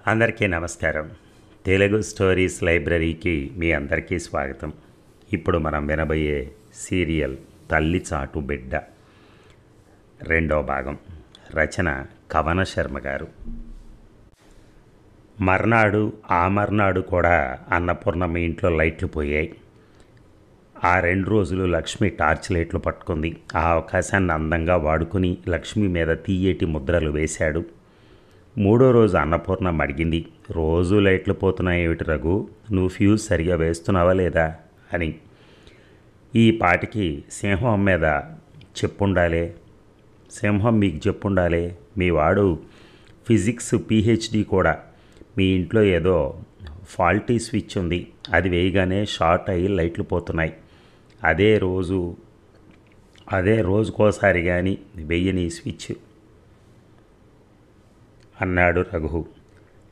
అందరికీ నమస్కారం. తెలుగు స్టోరీస్ లైబ్రరీకి మీ అందరికీ స్వాగతం. ఇప్పుడు మనం వినబోయే సీరియల్ తల్లి చాటు బిడ్డ రెండో భాగం. రచన కవన శర్మ గారు. మర్నాడు కూడా అన్నపూర్ణమ్మ ఇంట్లో లైట్లు పోయాయి. ఆ 2 రోజులు లక్ష్మి టార్చ్ లైట్లు పట్టుకుంది. ఆ అవకాశాన్ని అందంగా వాడుకుని లక్ష్మి మీద తీయేటి ముద్రలు వేశాడు. 3వ రోజు అన్నపూర్ణమ్మ అడిగింది, రోజు లైట్లు పోతున్నాయి ఏమిటి రఘు, నువ్వు ఫ్యూజ్ సరిగా వేస్తున్నావా లేదా అని. ఈ పాటికి సింహం మీద చెప్పుండాలే, సింహం మీకు చెప్పుండాలే, మీ వాడు ఫిజిక్స్ పిహెచ్డి కూడా. మీ ఇంట్లో ఏదో ఫాల్టీ స్విచ్ ఉంది, అది వేయగానే షార్ట్ అయ్యి లైట్లు పోతున్నాయి. అదే రోజుకోసారి కానీ వెయ్యని స్విచ్ అన్నాడు రఘు.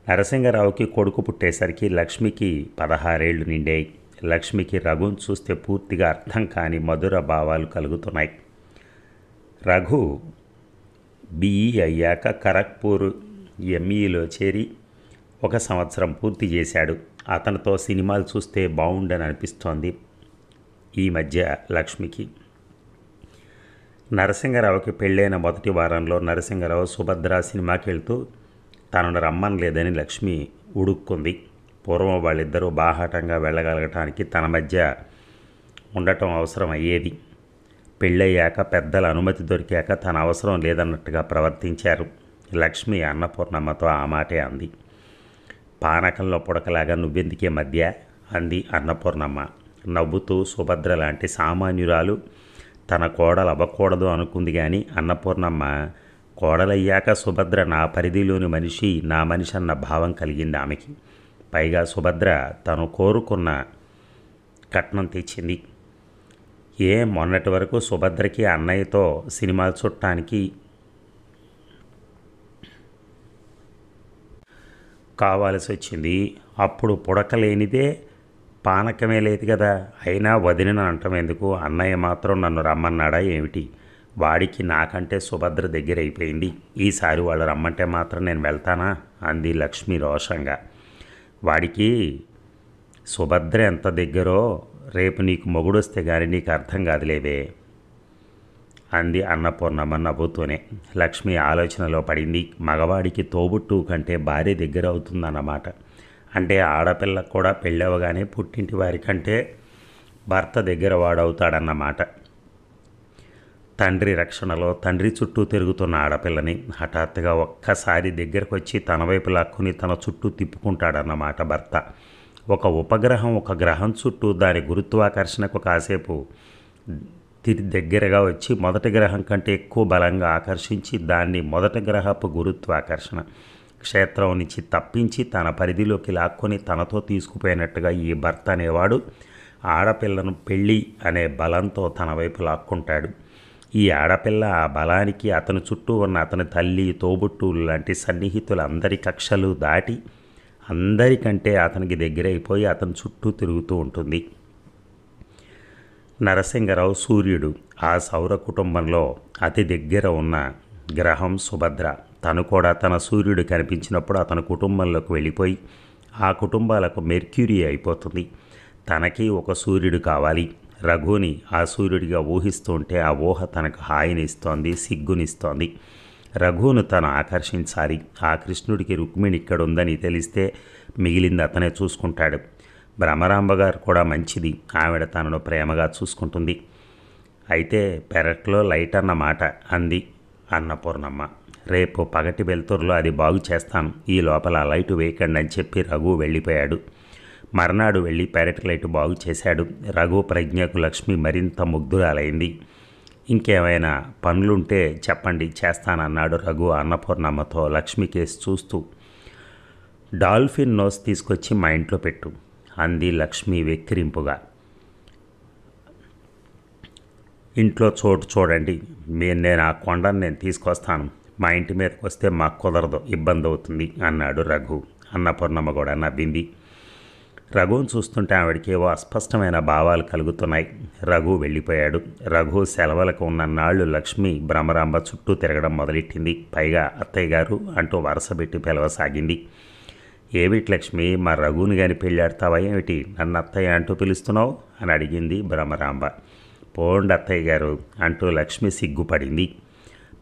నరసింగరావుకి కొడుకు పుట్టేసరికి లక్ష్మికి 16 ఏళ్ళు నిండాయి. లక్ష్మికి రఘుని చూస్తే పూర్తిగా అర్థం కాని మధుర భావాలు కలుగుతున్నాయి. రఘు బిఈ అయ్యాక ఖరగ్పూర్ ఎంఈలో చేరి 1 సంవత్సరం పూర్తి చేశాడు. అతనితో సినిమాలు చూస్తే బాగుండని అనిపిస్తోంది ఈ మధ్య లక్ష్మికి. నరసింగరావుకి పెళ్ళైన మొదటి వారంలో నరసింగరావు సుభద్ర సినిమాకి వెళ్తూ తనను రమ్మనలేదని లక్ష్మి ఉడుక్కుంది. పూర్వం వాళ్ళిద్దరూ బాహాటంగా వెళ్ళగలగటానికి తన మధ్య ఉండటం అవసరం అయ్యేది. పెళ్ళయ్యాక పెద్దల అనుమతి దొరికాక తన అవసరం లేదన్నట్టుగా ప్రవర్తించారు. లక్ష్మి అన్నపూర్ణమ్మతో ఆ మాటే అంది. పానకంలో పుడకలాగా నువ్వెందుకే మధ్య అంది అన్నపూర్ణమ్మ నవ్వుతూ. సుభద్ర లాంటి సామాన్యురాలు తన కోడలు అవ్వకూడదు అనుకుంది. కానీ అన్నపూర్ణమ్మ కోడలయ్యాక సుభద్ర నా పరిధిలోని మనిషి, నా మనిషి అన్న భావం కలిగింది ఆమెకి. పైగా సుభద్ర తను కోరుకున్న కట్నం తెచ్చింది. మొన్నటి వరకు సుభద్రకి అన్నయ్యతో సినిమాలు చూడటానికి కావాల్సి వచ్చింది. అప్పుడు పుడకలేనిదే పానకమే లేదు కదా. అయినా వదిలిన అంటం ఎందుకు, అన్నయ్య మాత్రం నన్ను రమ్మన్నాడా ఏమిటి? వాడికి నాకంటే సుభద్ర దగ్గర అయిపోయింది. ఈసారి వాళ్ళు రమ్మంటే మాత్రం నేను వెళ్తానా అంది లక్ష్మి రోషంగా. వాడికి సుభద్ర ఎంత దగ్గరో రేపు నీకు మొగుడొస్తే కానీ నీకు అర్థం కాదులేవే అంది అన్నపూర్ణమ్మ నవ్వుతూనే. లక్ష్మి ఆలోచనలో పడింది. మగవాడికి తోబుట్టు కంటే భార్య దగ్గర అవుతుందన్నమాట. అంటే ఆడపిల్లకు కూడా పెళ్ళవగానే పుట్టింటి వారి కంటే భర్త దగ్గర వాడవుతాడన్నమాట. తండ్రి రక్షణలో తండ్రి చుట్టూ తిరుగుతున్న ఆడపిల్లని హఠాత్తుగా ఒక్కసారి దగ్గరకు వచ్చి తన వైపు లాక్కుని తన చుట్టూ తిప్పుకుంటాడన్నమాట భర్త. ఒక ఉపగ్రహం ఒక గ్రహం చుట్టూ దాని గురుత్వాకర్షణకు కాసేపు దగ్గరగా వచ్చి మొదటి గ్రహం కంటే ఎక్కువ బలంగా ఆకర్షించి దాన్ని మొదటి గ్రహపు గురుత్వాకర్షణ క్షేత్రం నుంచి తప్పించి తన పరిధిలోకి లాక్కొని తనతో తీసుకుపోయినట్టుగా ఈ భర్త అనేవాడు ఆడపిల్లను పెళ్ళి అనే బలంతో తన వైపు లాక్కుంటాడు. ఈ ఆడపిల్ల ఆ బలానికి అతని చుట్టూ ఉన్న అతని తల్లి, తోబుట్టువులు లాంటి సన్నిహితులందరి కక్షలు దాటి అందరికంటే అతనికి దగ్గరైపోయి అతని చుట్టూ తిరుగుతూ ఉంటుంది. నరసింగరావు సూర్యుడు. ఆ సౌర కుటుంబంలో అతి దగ్గర ఉన్న గ్రహం సుభద్ర. తను కూడా తన సూర్యుడు కనిపించినప్పుడు అతని కుటుంబంలోకి వెళ్ళిపోయి ఆ కుటుంబాలకు మెర్క్యూరీ అయిపోతుంది. తనకి ఒక సూర్యుడు కావాలి. రఘుని ఆ సూర్యుడిగా ఊహిస్తూ ఉంటే ఆ ఊహ తనకు హాయినిస్తోంది, సిగ్గునిస్తోంది. రఘును తను ఆకర్షించాలి. ఆ కృష్ణుడికి రుక్మిణి ఇక్కడ ఉందని తెలిస్తే మిగిలింది అతనే చూసుకుంటాడు. భ్రమరాంబ గారు కూడా మంచిది, ఆవిడ తనను ప్రేమగా చూసుకుంటుంది. అయితే పెరట్లో లైట్ అన్నమాట అంది అన్నపూర్ణమ్మ. రేపు పగటి వెలుతురులో అది బాగు చేస్తాను, ఈ లోపల లైటు వేయకండి అని చెప్పి రఘు వెళ్ళిపోయాడు. మర్నాడు వెళ్ళి పెరటి లైటు బాగు చేశాడు. రఘు ప్రజ్ఞకు లక్ష్మి మరింత ముగ్ధురాలైంది. ఇంకేమైనా పనులుంటే చెప్పండి, చేస్తానన్నాడు రఘు అన్నపూర్ణమ్మతో లక్ష్మి కేసు చూస్తూ. డాల్ఫిన్ నోస్ తీసుకొచ్చి మా ఇంట్లో పెట్టు అంది లక్ష్మి వెక్కిరింపుగా. ఇంట్లో చోటు చూడండి, నేను ఆ కొండను నేను తీసుకొస్తాను, మా ఇంటి మీదకి వస్తే మాకు కుదరదు, ఇబ్బంది అవుతుంది అన్నాడు రఘు. అన్నపూర్ణమ్మ కూడా నవ్వింది. రఘుని చూస్తుంటే ఆవిడకి ఏవో అస్పష్టమైన భావాలు కలుగుతున్నాయి. రఘు వెళ్ళిపోయాడు. రఘు సెలవులకు ఉన్న నాళ్ళు లక్ష్మి భ్రమరాంబ చుట్టూ తిరగడం మొదలెట్టింది. పైగా అత్తయ్య గారు అంటూ వరసబెట్టి పిలవసాగింది. ఏమిటి లక్ష్మి, మా రఘుని గాని పెళ్ళాడతావా ఏమిటి, నన్ను అత్తయ్య అంటూ పిలుస్తున్నావు అని అడిగింది భ్రమరాంబ. పోండి అత్తయ్య గారు అంటూ లక్ష్మి సిగ్గుపడింది.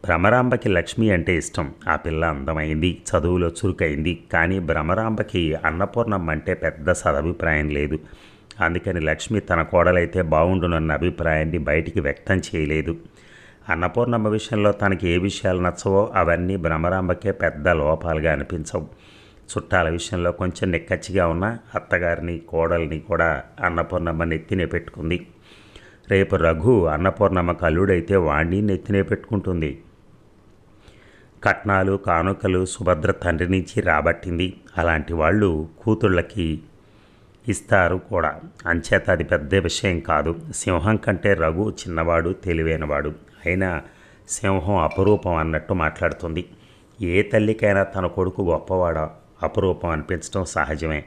భ్రమరాంబకి లక్ష్మి అంటే ఇష్టం. ఆ పిల్ల అందమైంది, చదువులో చురుకైంది. కానీ భ్రమరాంబకి అన్నపూర్ణమ్మ అంటే పెద్ద సదభిప్రాయం లేదు. అందుకని లక్ష్మి తన కోడలైతే బాగుండునన్న అభిప్రాయాన్ని బయటికి వ్యక్తం చేయలేదు. అన్నపూర్ణమ్మ విషయంలో తనకి ఏ విషయాలు నచ్చవో అవన్నీ భ్రమరాంబకే పెద్ద లోపాలుగా అనిపించవు. చుట్టాల విషయంలో కొంచెం నిక్కచ్చిగా ఉన్న అత్తగారిని కోడల్ని కూడా అన్నపూర్ణమ్మ నెత్తినే పెట్టుకుంది. రేపు రఘు అన్నపూర్ణమ్మ కల్లుడైతే వాణ్ణి నెత్తినే పెట్టుకుంటుంది. కట్నాలు కానుకలు సుభద్ర తండ్రి నుంచి రాబట్టింది. అలాంటి వాళ్ళు కూతుళ్ళకి ఇస్తారు కూడా. అంచేత అది పెద్ద విషయం కాదు. సింహం కంటే రఘు చిన్నవాడు, తెలివైనవాడు. అయినా సింహం అపురూపం అన్నట్టు మాట్లాడుతుంది. ఏ తల్లికైనా తన కొడుకు గొప్పవాడు అపురూపం అనిపించడం సహజమే.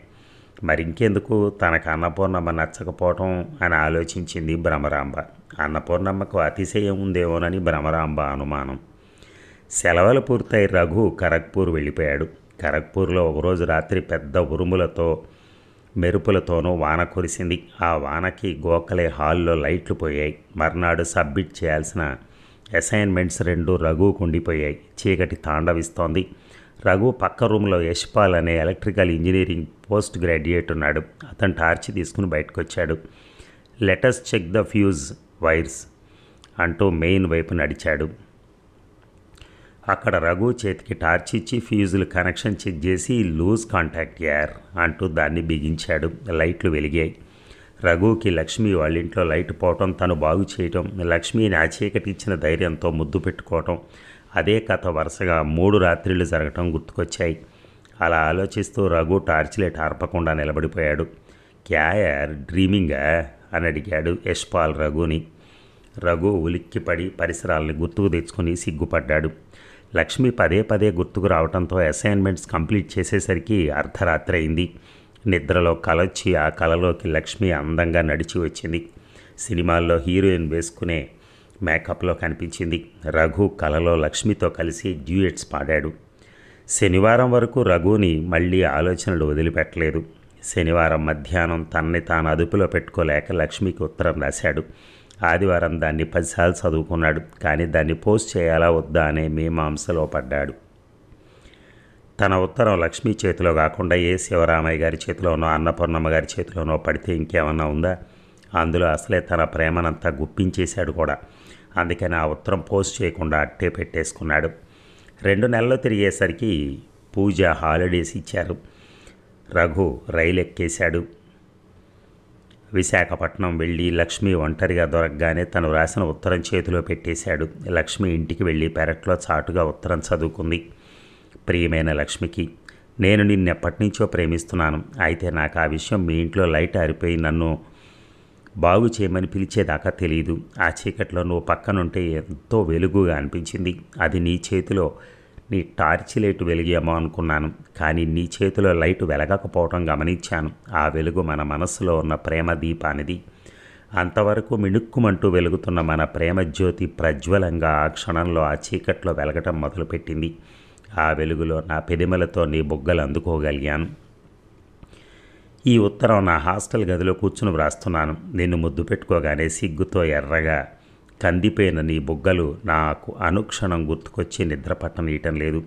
మరింకెందుకు తనకు అన్నపూర్ణమ్మ నచ్చకపోవటం అని ఆలోచించింది భ్రమరాంబ. అన్నపూర్ణమ్మకు అతిశయం ఉందేమోనని భ్రమరాంబ అనుమానం. సెలవులు పూర్తయి రఘు ఖరగ్పూర్ వెళ్ళిపోయాడు. ఖరగ్పూర్లో ఒకరోజు రాత్రి పెద్ద ఉరుములతో మెరుపులతోనూ వాన కురిసింది. ఆ వానకి గోఖలే హాల్లో లైట్లు పోయాయి. మర్నాడు సబ్మిట్ చేయాల్సిన అసైన్మెంట్స్ 2 రఘుకు ఉండిపోయాయి. చీకటి తాండవిస్తోంది. రఘు పక్క రూమ్లో యశ్పాల్ అనే ఎలక్ట్రికల్ ఇంజనీరింగ్ పోస్ట్ గ్రాడ్యుయేట్ ఉన్నాడు. అతను టార్చ్ తీసుకుని బయటకు వచ్చాడు. Let us check the fuse wires అంటూ మెయిన్ వైపు నడిచాడు. అక్కడ రఘు చేతికి టార్చ్ ఇచ్చి ఫ్యూజులు కనెక్షన్ చెక్ చేసి లూజ్ కాంటాక్ట్ యార్ అంటూ దాన్ని బిగించాడు. లైట్లు వెలిగాయి. రఘుకి లక్ష్మి వాళ్ళ ఇంట్లో లైట్ పోవటం, తను బాగు చేయటం, లక్ష్మిని ఆ చీకటి ఇచ్చిన ధైర్యంతో ముద్దు పెట్టుకోవటం, అదే కథ వరుసగా 3 రాత్రిళ్ళు జరగటం గుర్తుకొచ్చాయి. అలా ఆలోచిస్తూ రఘు టార్చ్ లైట్ ఆర్పకుండా నిలబడిపోయాడు. క్యా యార్ డ్రీమింగా అని అడిగాడు యశ్పాల్ రఘుని. రఘు ఉలిక్కిపడి పరిసరాలని గుర్తుకు తెచ్చుకుని సిగ్గుపడ్డాడు. లక్ష్మి పదే పదే గుర్తుకు రావడంతో అసైన్మెంట్స్ కంప్లీట్ చేసేసరికి అర్ధరాత్రి అయింది. నిద్రలో కలొచ్చి ఆ కలలోకి లక్ష్మి అందంగా నడిచి వచ్చింది. సినిమాల్లో హీరోయిన్ వేసుకునే మేకప్లో కనిపించింది. రఘు కలలో లక్ష్మితో కలిసి డ్యూయెట్స్ పాడాడు. శనివారం వరకు రఘుని మళ్ళీ ఆలోచనలు వదిలిపెట్టలేదు. శనివారం మధ్యాహ్నం తనని తాను అదుపులో పెట్టుకోలేక లక్ష్మికి ఉత్తరం రాశాడు. ఆదివారం దాన్ని 10 సార్లు చదువుకున్నాడు. కానీ దాన్ని పోస్ట్ చేయాలా వద్దా అనే మీమాంసలో పడ్డాడు. తన ఉత్తరం లక్ష్మి చేతిలో కాకుండా ఏ శివరామయ్య గారి చేతిలోనో అన్నపూర్ణమ్మ గారి చేతిలోనో పడితే ఇంకేమన్నా ఉందా? అందులో అసలే తన ప్రేమనంతా గుప్పించేశాడు కూడా. అందుకని ఆ ఉత్తరం పోస్ట్ చేయకుండా అట్టే పెట్టేసుకున్నాడు. 2 నెలలు తిరిగేసరికి పూజ హాలిడేస్ ఇచ్చారు. రఘు రైలు ఎక్కేశాడు. విశాఖపట్నం వెళ్ళి లక్ష్మి ఒంటరిగా దొరకగానే తను రాసిన ఉత్తరం చేతిలో పెట్టేశాడు. లక్ష్మి ఇంటికి వెళ్ళి పెరట్లో చాటుగా ఉత్తరం చదువుకుంది. ప్రియమైన లక్ష్మికి, నేను నిన్నెప్పటి నుంచో ప్రేమిస్తున్నాను. అయితే నాకు ఆ విషయం మీ ఇంట్లో లైట్ ఆరిపోయి నన్ను బాగు చేయమని పిలిచేదాకా తెలియదు. ఆ చీకట్లో నువ్వు పక్కనుంటే ఎంతో వెలుగుగా అనిపించింది. అది నీ చేతిలో నీ టార్చ్ లైట్ వెలిగేమో అనుకున్నాను. కానీ నీ చేతిలో లైట్ వెలగకపోవటం గమనించాను. ఆ వెలుగు మన మనస్సులో ఉన్న ప్రేమ దీపానిది. అంతవరకు మిణుక్కుమంటూ వెలుగుతున్న మన ప్రేమ జ్యోతి ప్రజ్వలంగా ఆ క్షణంలో ఆ చీకట్లో వెలగటం మొదలుపెట్టింది. ఆ వెలుగులో నా పెదిమలతో నీ బుగ్గలు అందుకోగలిగాను. ఈ ఉత్తరం నా హాస్టల్ గదిలో కూర్చుని వ్రాస్తున్నాను. నిన్ను ముద్దు పెట్టుకోగానే సిగ్గుతో ఎర్రగా కందిపోయిన నీ బుగ్గలు నాకు అనుక్షణం గుర్తుకొచ్చి నిద్ర పట్టనీయటం లేదు.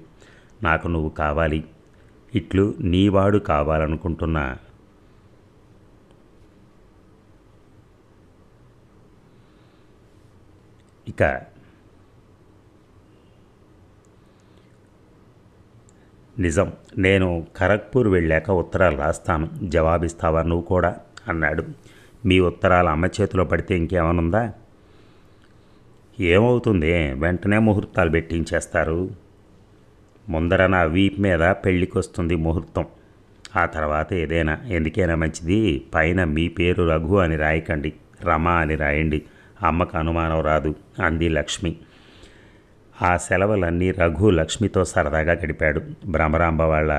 నాకు నువ్వు కావాలి. ఇట్లు నీవాడు కావాలనుకుంటున్నా. ఇక నిజం, నేను ఖరగ్పూర్ వెళ్ళాక ఉత్తరాలు రాస్తాను, జవాబిస్తావా నువ్వు కూడా అన్నాడు. మీ ఉత్తరాలు అమ్మ చేతిలో పడితే ఇంకేమనుందా? ఏమవుతుంది, వెంటనే ముహూర్తాలు పెట్టించేస్తారు. ముందర నా వీప్ మీద పెళ్ళికి వస్తుంది ముహూర్తం. ఆ తర్వాత ఏదైనా. ఎందుకైనా మంచిది పైన మీ పేరు రఘు అని రాయకండి, రమ అని రాయండి. అమ్మకు అనుమానం రాదు అంది లక్ష్మి. ఆ సెలవులన్నీ రఘు లక్ష్మితో సరదాగా గడిపాడు. భ్రమరాంబ వాళ్ళ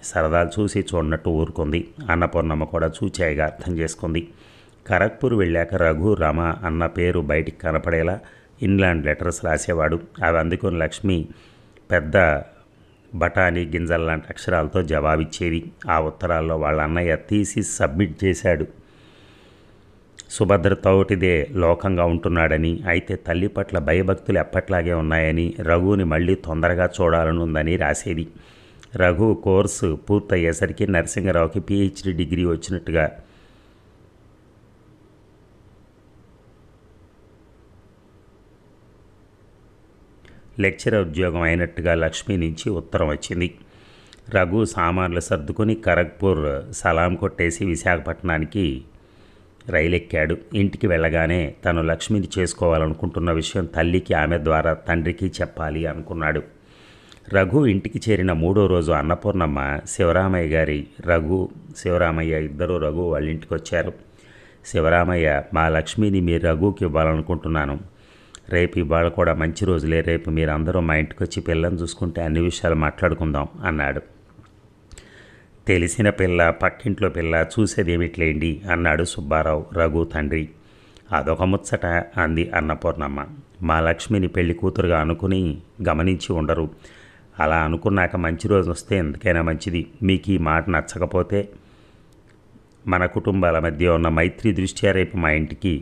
సరదాలు చూసి చూడనట్టు ఊరుకుంది. అన్నపూర్ణమ్మ కూడా చూచాయిగా అర్థం చేసుకుంది. ఖరగ్పూర్ వెళ్ళాక రఘు రమ అన్న పేరు బయటికి కనపడేలా ఇన్లాండ్ లెటర్స్ రాసేవాడు. అవి అందుకుని లక్ష్మి పెద్ద బఠానీ గింజల్లాంటి అక్షరాలతో జవాబిచ్చేవి. ఆ ఉత్తరాల్లో వాళ్ళ అన్నయ్య తీసి సబ్మిట్ చేశాడు. సుభద్ర తోటిదే లోకంగా ఉంటున్నాడని, అయితే తల్లి పట్ల భయభక్తులు ఎప్పట్లాగే ఉన్నాయని, రఘుని మళ్ళీ తొందరగా చూడాలని ఉందని రాసేది. రఘు కోర్సు పూర్తయ్యేసరికి నరసింహరావుకి పిహెచ్డి డిగ్రీ వచ్చినట్టుగా లెక్చరర్ ఉద్యోగం అయినట్టుగా లక్ష్మి నుంచి ఉత్తరం వచ్చింది. రఘు సామాన్లు సర్దుకొని ఖరగ్పూర్ సలాం కొట్టేసి విశాఖపట్నానికి రైలెక్కాడు. ఇంటికి వెళ్ళగానే తను లక్ష్మిని చేసుకోవాలనుకుంటున్న విషయం తల్లికి, ఆమె ద్వారా తండ్రికి చెప్పాలి అనుకున్నాడు. రఘు ఇంటికి చేరిన 3వ రోజు అన్నపూర్ణమ్మ శివరామయ్య ఇద్దరు రఘు వాళ్ళ ఇంటికి వచ్చారు. శివరామయ్య, మా లక్ష్మిని మీ రఘుకి ఇవ్వాలనుకుంటున్నాను. రేపు ఇవాళ కూడా మంచి రోజులే, రేపు మీరందరూ మా ఇంటికి వచ్చి పిల్లని చూసుకుంటే అన్ని విషయాలు మాట్లాడుకుందాం అన్నాడు. తెలిసిన పిల్ల, పక్కింట్లో పిల్ల, చూసేదేమిట్లేండి అన్నాడు సుబ్బారావు, రఘు తండ్రి. అదొక ముచ్చట అంది అన్నపూర్ణమ్మ. మా లక్ష్మిని పెళ్లి కూతురుగా గమనించి ఉండరు. అలా అనుకున్నాక మంచి రోజు వస్తే ఎందుకైనా మంచిది. మీకు ఈ మాట నచ్చకపోతే మన కుటుంబాల మధ్య ఉన్న మైత్రి దృష్ట్యా రేపు మా ఇంటికి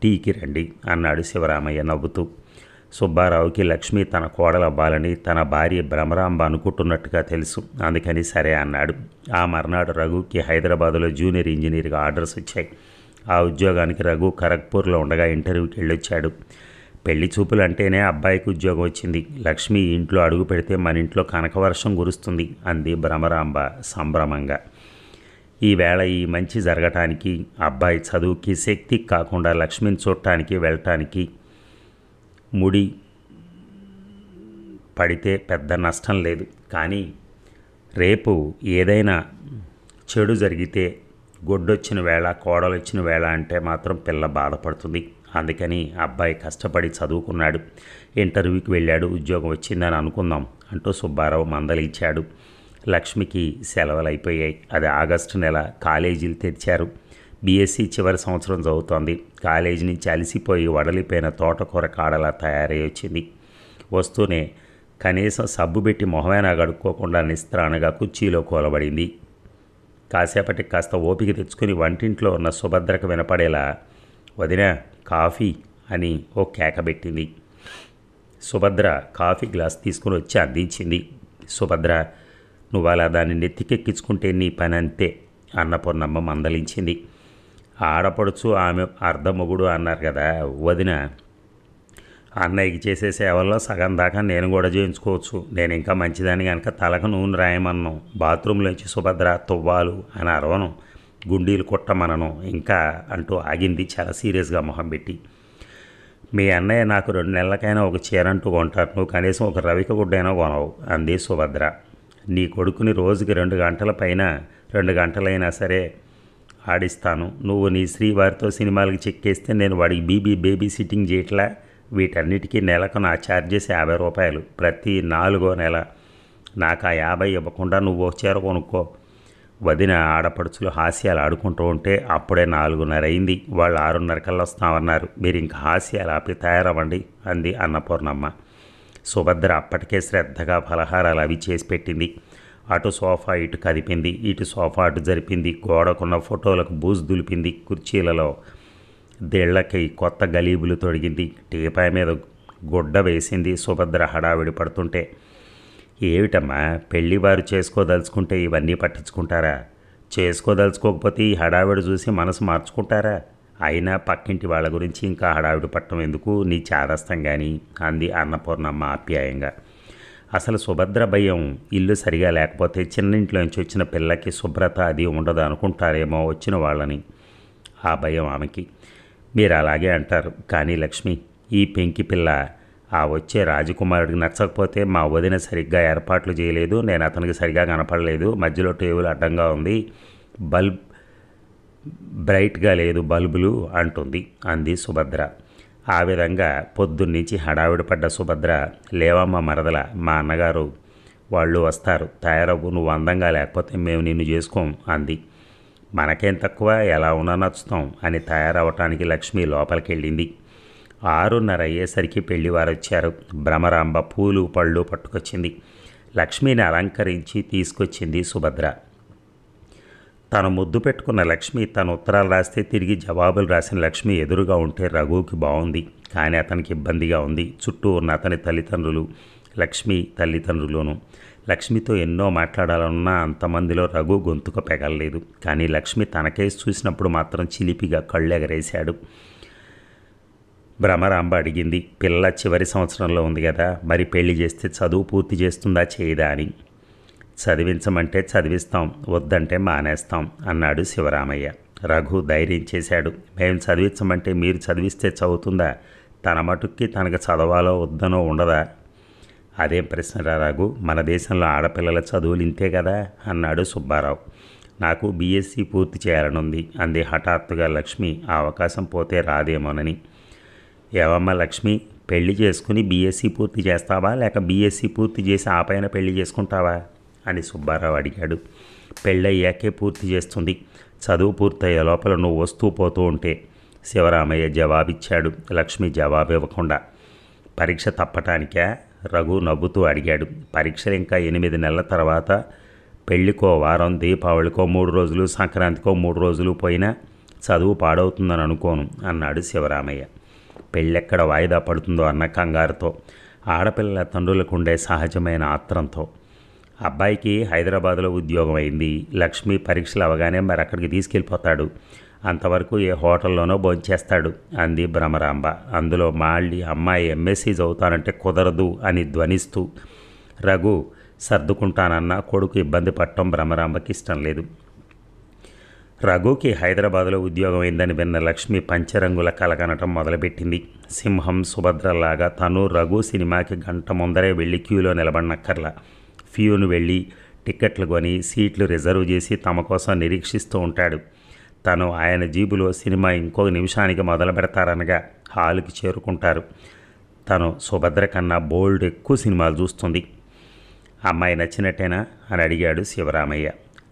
టీకి రండి అన్నాడు శివరామయ్య నవ్వుతూ. సుబ్బారావుకి లక్ష్మి తన కోడలవ్వాలని తన భార్య భ్రమరాంబ అనుకుంటున్నట్టుగా తెలుసు. అందుకని సరే అన్నాడు. ఆ మర్నాడు రఘుకి హైదరాబాదులో జూనియర్ ఇంజనీర్గా ఆర్డర్స్ వచ్చాయి. ఆ ఉద్యోగానికి రఘు ఖరగ్పూర్లో ఉండగా ఇంటర్వ్యూకి వెళ్ళొచ్చాడు. పెళ్లి చూపులు అంటేనే అబ్బాయికి ఉద్యోగం వచ్చింది. లక్ష్మి ఇంట్లో అడుగు పెడితే మన ఇంట్లో కనకవర్షం కురుస్తుంది అంది భ్రమరాంబ సంభ్రమంగా. ఈవేళ ఈ మంచి జరగటానికి, అబ్బాయి చదువుకి శక్తికి కాకుండా లక్ష్మిని చూడటానికి వెళ్ళటానికి ముడి పడితే పెద్ద నష్టం లేదు. కానీ రేపు ఏదైనా చెడు జరిగితే, గొడ్డొచ్చిన వేళ, కోడలొచ్చిన వేళ అంటే మాత్రం పిల్ల బాధపడుతుంది. అందుకని అబ్బాయి కష్టపడి చదువుకున్నాడు, ఇంటర్వ్యూకి వెళ్ళాడు, ఉద్యోగం వచ్చిందని అనుకుందాం అంటూ సుబ్బారావు మందలించాడు. లక్ష్మికి సెలవులు అయిపోయాయి. అది ఆగస్టు నెల. కాలేజీలు తెరిచారు. బీఎస్సీ చివరి సంవత్సరం చదువుతోంది. కాలేజీ నుంచి అలసిపోయి వడలిపోయిన తోటకూర కాడలా తయారై వచ్చింది. వస్తూనే కనీసం సబ్బు పెట్టి మొహమైనా గడుక్కోకుండా నిస్త్రాణగా కుర్చీలో కూలబడింది. కాసేపటికి కాస్త ఓపిక తెచ్చుకుని వంటింట్లో ఉన్న సుభద్రకు వినపడేలా, వదినా కాఫీ అని ఓ కేక పెట్టింది. సుభద్ర కాఫీ గ్లాస్ తీసుకుని వచ్చి అందించింది. సుభద్ర, నువ్వు అలా దాన్ని నెత్తికెక్కించుకుంటే నీ పని అంతే అన్నపూర్ణమ్మ మందలించింది. ఆడపడుచు ఆమె అర్ధమొగుడు అన్నారు కదా వదిన, అన్నయ్యకి చేసే సేవల్లో సగం దాకా నేను కూడా చేయించుకోవచ్చు. నేను ఇంకా మంచిదాన్ని కనుక తలకు నూనె రాయమన్నాం, బాత్రూంలోంచి సుభద్ర తువ్వాలు అని అరవను, గుండీలు కుట్టమనను ఇంకా అంటూ ఆగింది చాలా సీరియస్గా మొహం పెట్టి. మీ అన్నయ్య నాకు 2 నెలలకైనా ఒక చీరంటూ కొంటారు, నువ్వు కనీసం ఒక రవిక గుడ్డైనా కొనవు అంది సుభద్ర. నీ కొడుకుని రోజుకి 2 గంటల పైన 2 గంటలైనా సరే ఆడిస్తాను. నువ్వు నీ శ్రీవారితో సినిమాలకి చెక్కేస్తే నేను వాడికి బేబీ సిట్టింగ్ చేయట్లా. వీటన్నిటికీ నెలకు నా ఛార్జెస్ 50 రూపాయలు ప్రతి 4వ నెల. నాకు ఆ 50 ఇవ్వకుండా నువ్వు ఒక చీర కొనుక్కో. వదిన ఆడపడుచులు హాస్యాలు ఆడుకుంటూ ఉంటే అప్పుడే 4:30 అయింది. వాళ్ళు 6:30 కల్లా వస్తామన్నారు. మీరు ఇంకా హాస్యాలు ఆపి తయారవ్వండి అంది అన్నపూర్ణమ్మ. సుభద్ర అప్పటికే శ్రద్ధగా ఫలహారాలు అవి చేసి పెట్టింది. అటు సోఫా ఇటు కదిపింది, ఇటు సోఫా అటు జరిపింది, గోడకున్న ఫోటోలకు బూజు దులిపింది, కుర్చీలలో దేళ్లకి కొత్త గలీబులు తొడిగింది, టీపాయ్ మీద గుడ్డ వేసింది. సుభద్ర హడావిడి పడుతుంటే, ఏమిటమ్మా పెళ్ళివారు చేసుకోదలుచుకుంటే ఇవన్నీ పట్టించుకుంటారా? చేసుకోదలుచుకోకపోతే ఈ హడావిడి చూసి మనసు మార్చుకుంటారా? అయినా పక్కింటి వాళ్ళ గురించి ఇంకా హడావిడి పట్టడం ఎందుకు, నీ చాదస్తం కానీ అంది అన్నపూర్ణమ్మ ఆప్యాయంగా. అసలు సుభద్ర భయం ఇల్లు సరిగా లేకపోతే చిన్నింట్లోంచి వచ్చిన పిల్లకి శుభ్రత అది ఉండదు అనుకుంటారేమో వచ్చిన వాళ్ళని. ఆ భయం ఆమెకి. మీరు అలాగే అంటారు, కానీ లక్ష్మి, ఈ పెంకి పిల్ల ఆ వచ్చే రాజకుమారుడికి నచ్చకపోతే మా వదిన సరిగ్గా ఏర్పాట్లు చేయలేదు, నేను అతనికి సరిగ్గా కనపడలేదు, మధ్యలో టేబుల్ అడ్డంగా ఉంది, బల్బ్ బ్రైట్గా లేదు బల్బులు అంటుంది అంది సుభద్ర. ఆ విధంగా పొద్దున్నుంచి హడావిడి పడ్డ సుభద్ర, లేవమ్మ మరదల, మా అన్నగారు వాళ్ళు వస్తారు, తయారవ్వు, నువ్వు అందంగా లేకపోతే మేము నిన్ను చేసుకోం అంది. మనకేం తక్కువ, ఎలా ఉన్నా నచ్చుతాం అని తయారవటానికి లక్ష్మి లోపలికి వెళ్ళింది. 6:30 అయ్యేసరికి పెళ్లివారు వచ్చారు. భ్రమరాంబ పూలు పళ్ళు పట్టుకొచ్చింది. లక్ష్మిని అలంకరించి తీసుకొచ్చింది సుభద్ర. తను ముద్దు పెట్టుకున్న లక్ష్మి తను ఉత్తరాలు రాస్తే తిరిగి జవాబులు రాసిన లక్ష్మి ఎదురుగా ఉంటే రఘువుకి బాగుంది. కానీ అతనికి ఇబ్బందిగా ఉంది. చుట్టూ ఉన్న అతని తల్లిదండ్రులు, లక్ష్మి తల్లిదండ్రులును. లక్ష్మితో ఎన్నో మాట్లాడాలన్నా అంతమందిలో రఘు గొంతుకు పెగలలేదు. కానీ లక్ష్మి తనకేసి చూసినప్పుడు మాత్రం చిలిపిగా కళ్ళు ఎగరేశాడు. భ్రమరాంబ అడిగింది, పిల్ల చివరి సంవత్సరంలో ఉంది కదా, మరి పెళ్లి చేస్తే చదువు పూర్తి చేస్తుందా చేయదా అని. చదివించమంటే చదివిస్తాం, వద్దంటే మానేస్తాం అన్నాడు శివరామయ్య. రఘు ధైర్యం చేశాడు. మేము చదివించమంటే మీరు చదివిస్తే చదువుతుందా? తన మటుక్కి తనకు చదవాలో వద్దనో ఉండదా? అదేం ప్రశ్నరా రఘు, మన దేశంలో ఆడపిల్లల చదువులు ఇంతే కదా అన్నాడు సుబ్బారావు. నాకు బీఎస్సీ పూర్తి చేయాలనుంది అంది హఠాత్తుగా లక్ష్మి. ఆ అవకాశం పోతే రాదేమోనని. ఏవమ్మా లక్ష్మి, పెళ్లి చేసుకుని బీఎస్సీ పూర్తి చేస్తావా లేక బీఎస్సీ పూర్తి చేసి ఆ పైన పెళ్లి చేసుకుంటావా అని సుబ్బారావు అడిగాడు. పెళ్ళయ్యాకే పూర్తి చేస్తుంది. చదువు పూర్తయ్యే లోపల నువ్వు వస్తూ పోతూ ఉంటే శివరామయ్య జవాబిచ్చాడు. లక్ష్మి జవాబు ఇవ్వకుండా. పరీక్ష తప్పటానికా? రఘు నవ్వుతూ అడిగాడు. పరీక్షలు ఇంకా 8 నెలల తర్వాత. పెళ్ళికో వారం, దీపావళికో 3 రోజులు, సంక్రాంతికో 3 రోజులు పోయినా చదువు పాడవుతుందని అనుకోను అన్నాడు శివరామయ్య. పెళ్ళెక్కడ వాయిదా పడుతుందో అన్న కంగారుతో, ఆడపిల్లల తండ్రులకు ఉండే సహజమైన ఆత్రంతో. అబ్బాయికి హైదరాబాదులో ఉద్యోగం అయింది. లక్ష్మి పరీక్షలు అవగానే మరి అక్కడికి తీసుకెళ్ళిపోతాడు. అంతవరకు ఏ హోటల్లోనో భోంచేస్తాడు అంది భ్రమరాంబ. అందులో మళ్ళీ అమ్మాయి ఎంఎస్సీ చదువుతానంటే కుదరదు అని ధ్వనిస్తూ. రఘు సర్దుకుంటానన్నా కొడుకు ఇబ్బంది పడటం భ్రమరాంబకి ఇష్టం లేదు. రఘుకి హైదరాబాదులో ఉద్యోగం అయిందని విన్న లక్ష్మి పంచరంగుల కలగనటం మొదలుపెట్టింది. సింహం సుభద్రలాగా తను రఘు సినిమాకి గంట ముందరే వెళ్ళి క్యూలో నిలబడినక్కర్లా. ఫ్యూను వెళ్ళి టిక్కెట్లు కొని సీట్లు రిజర్వ్ చేసి తమ కోసం నిరీక్షిస్తూ ఉంటాడు. తను ఆయన జీబులో సినిమా ఇంకొక నిమిషానికి మొదలు పెడతారనగా హాలుకి చేరుకుంటారు. తను సుభద్ర కన్నా బోల్డ్ ఎక్కువ సినిమాలు చూస్తుంది. అమ్మాయి నచ్చినట్టేనా అని అడిగాడు శివరామయ్య.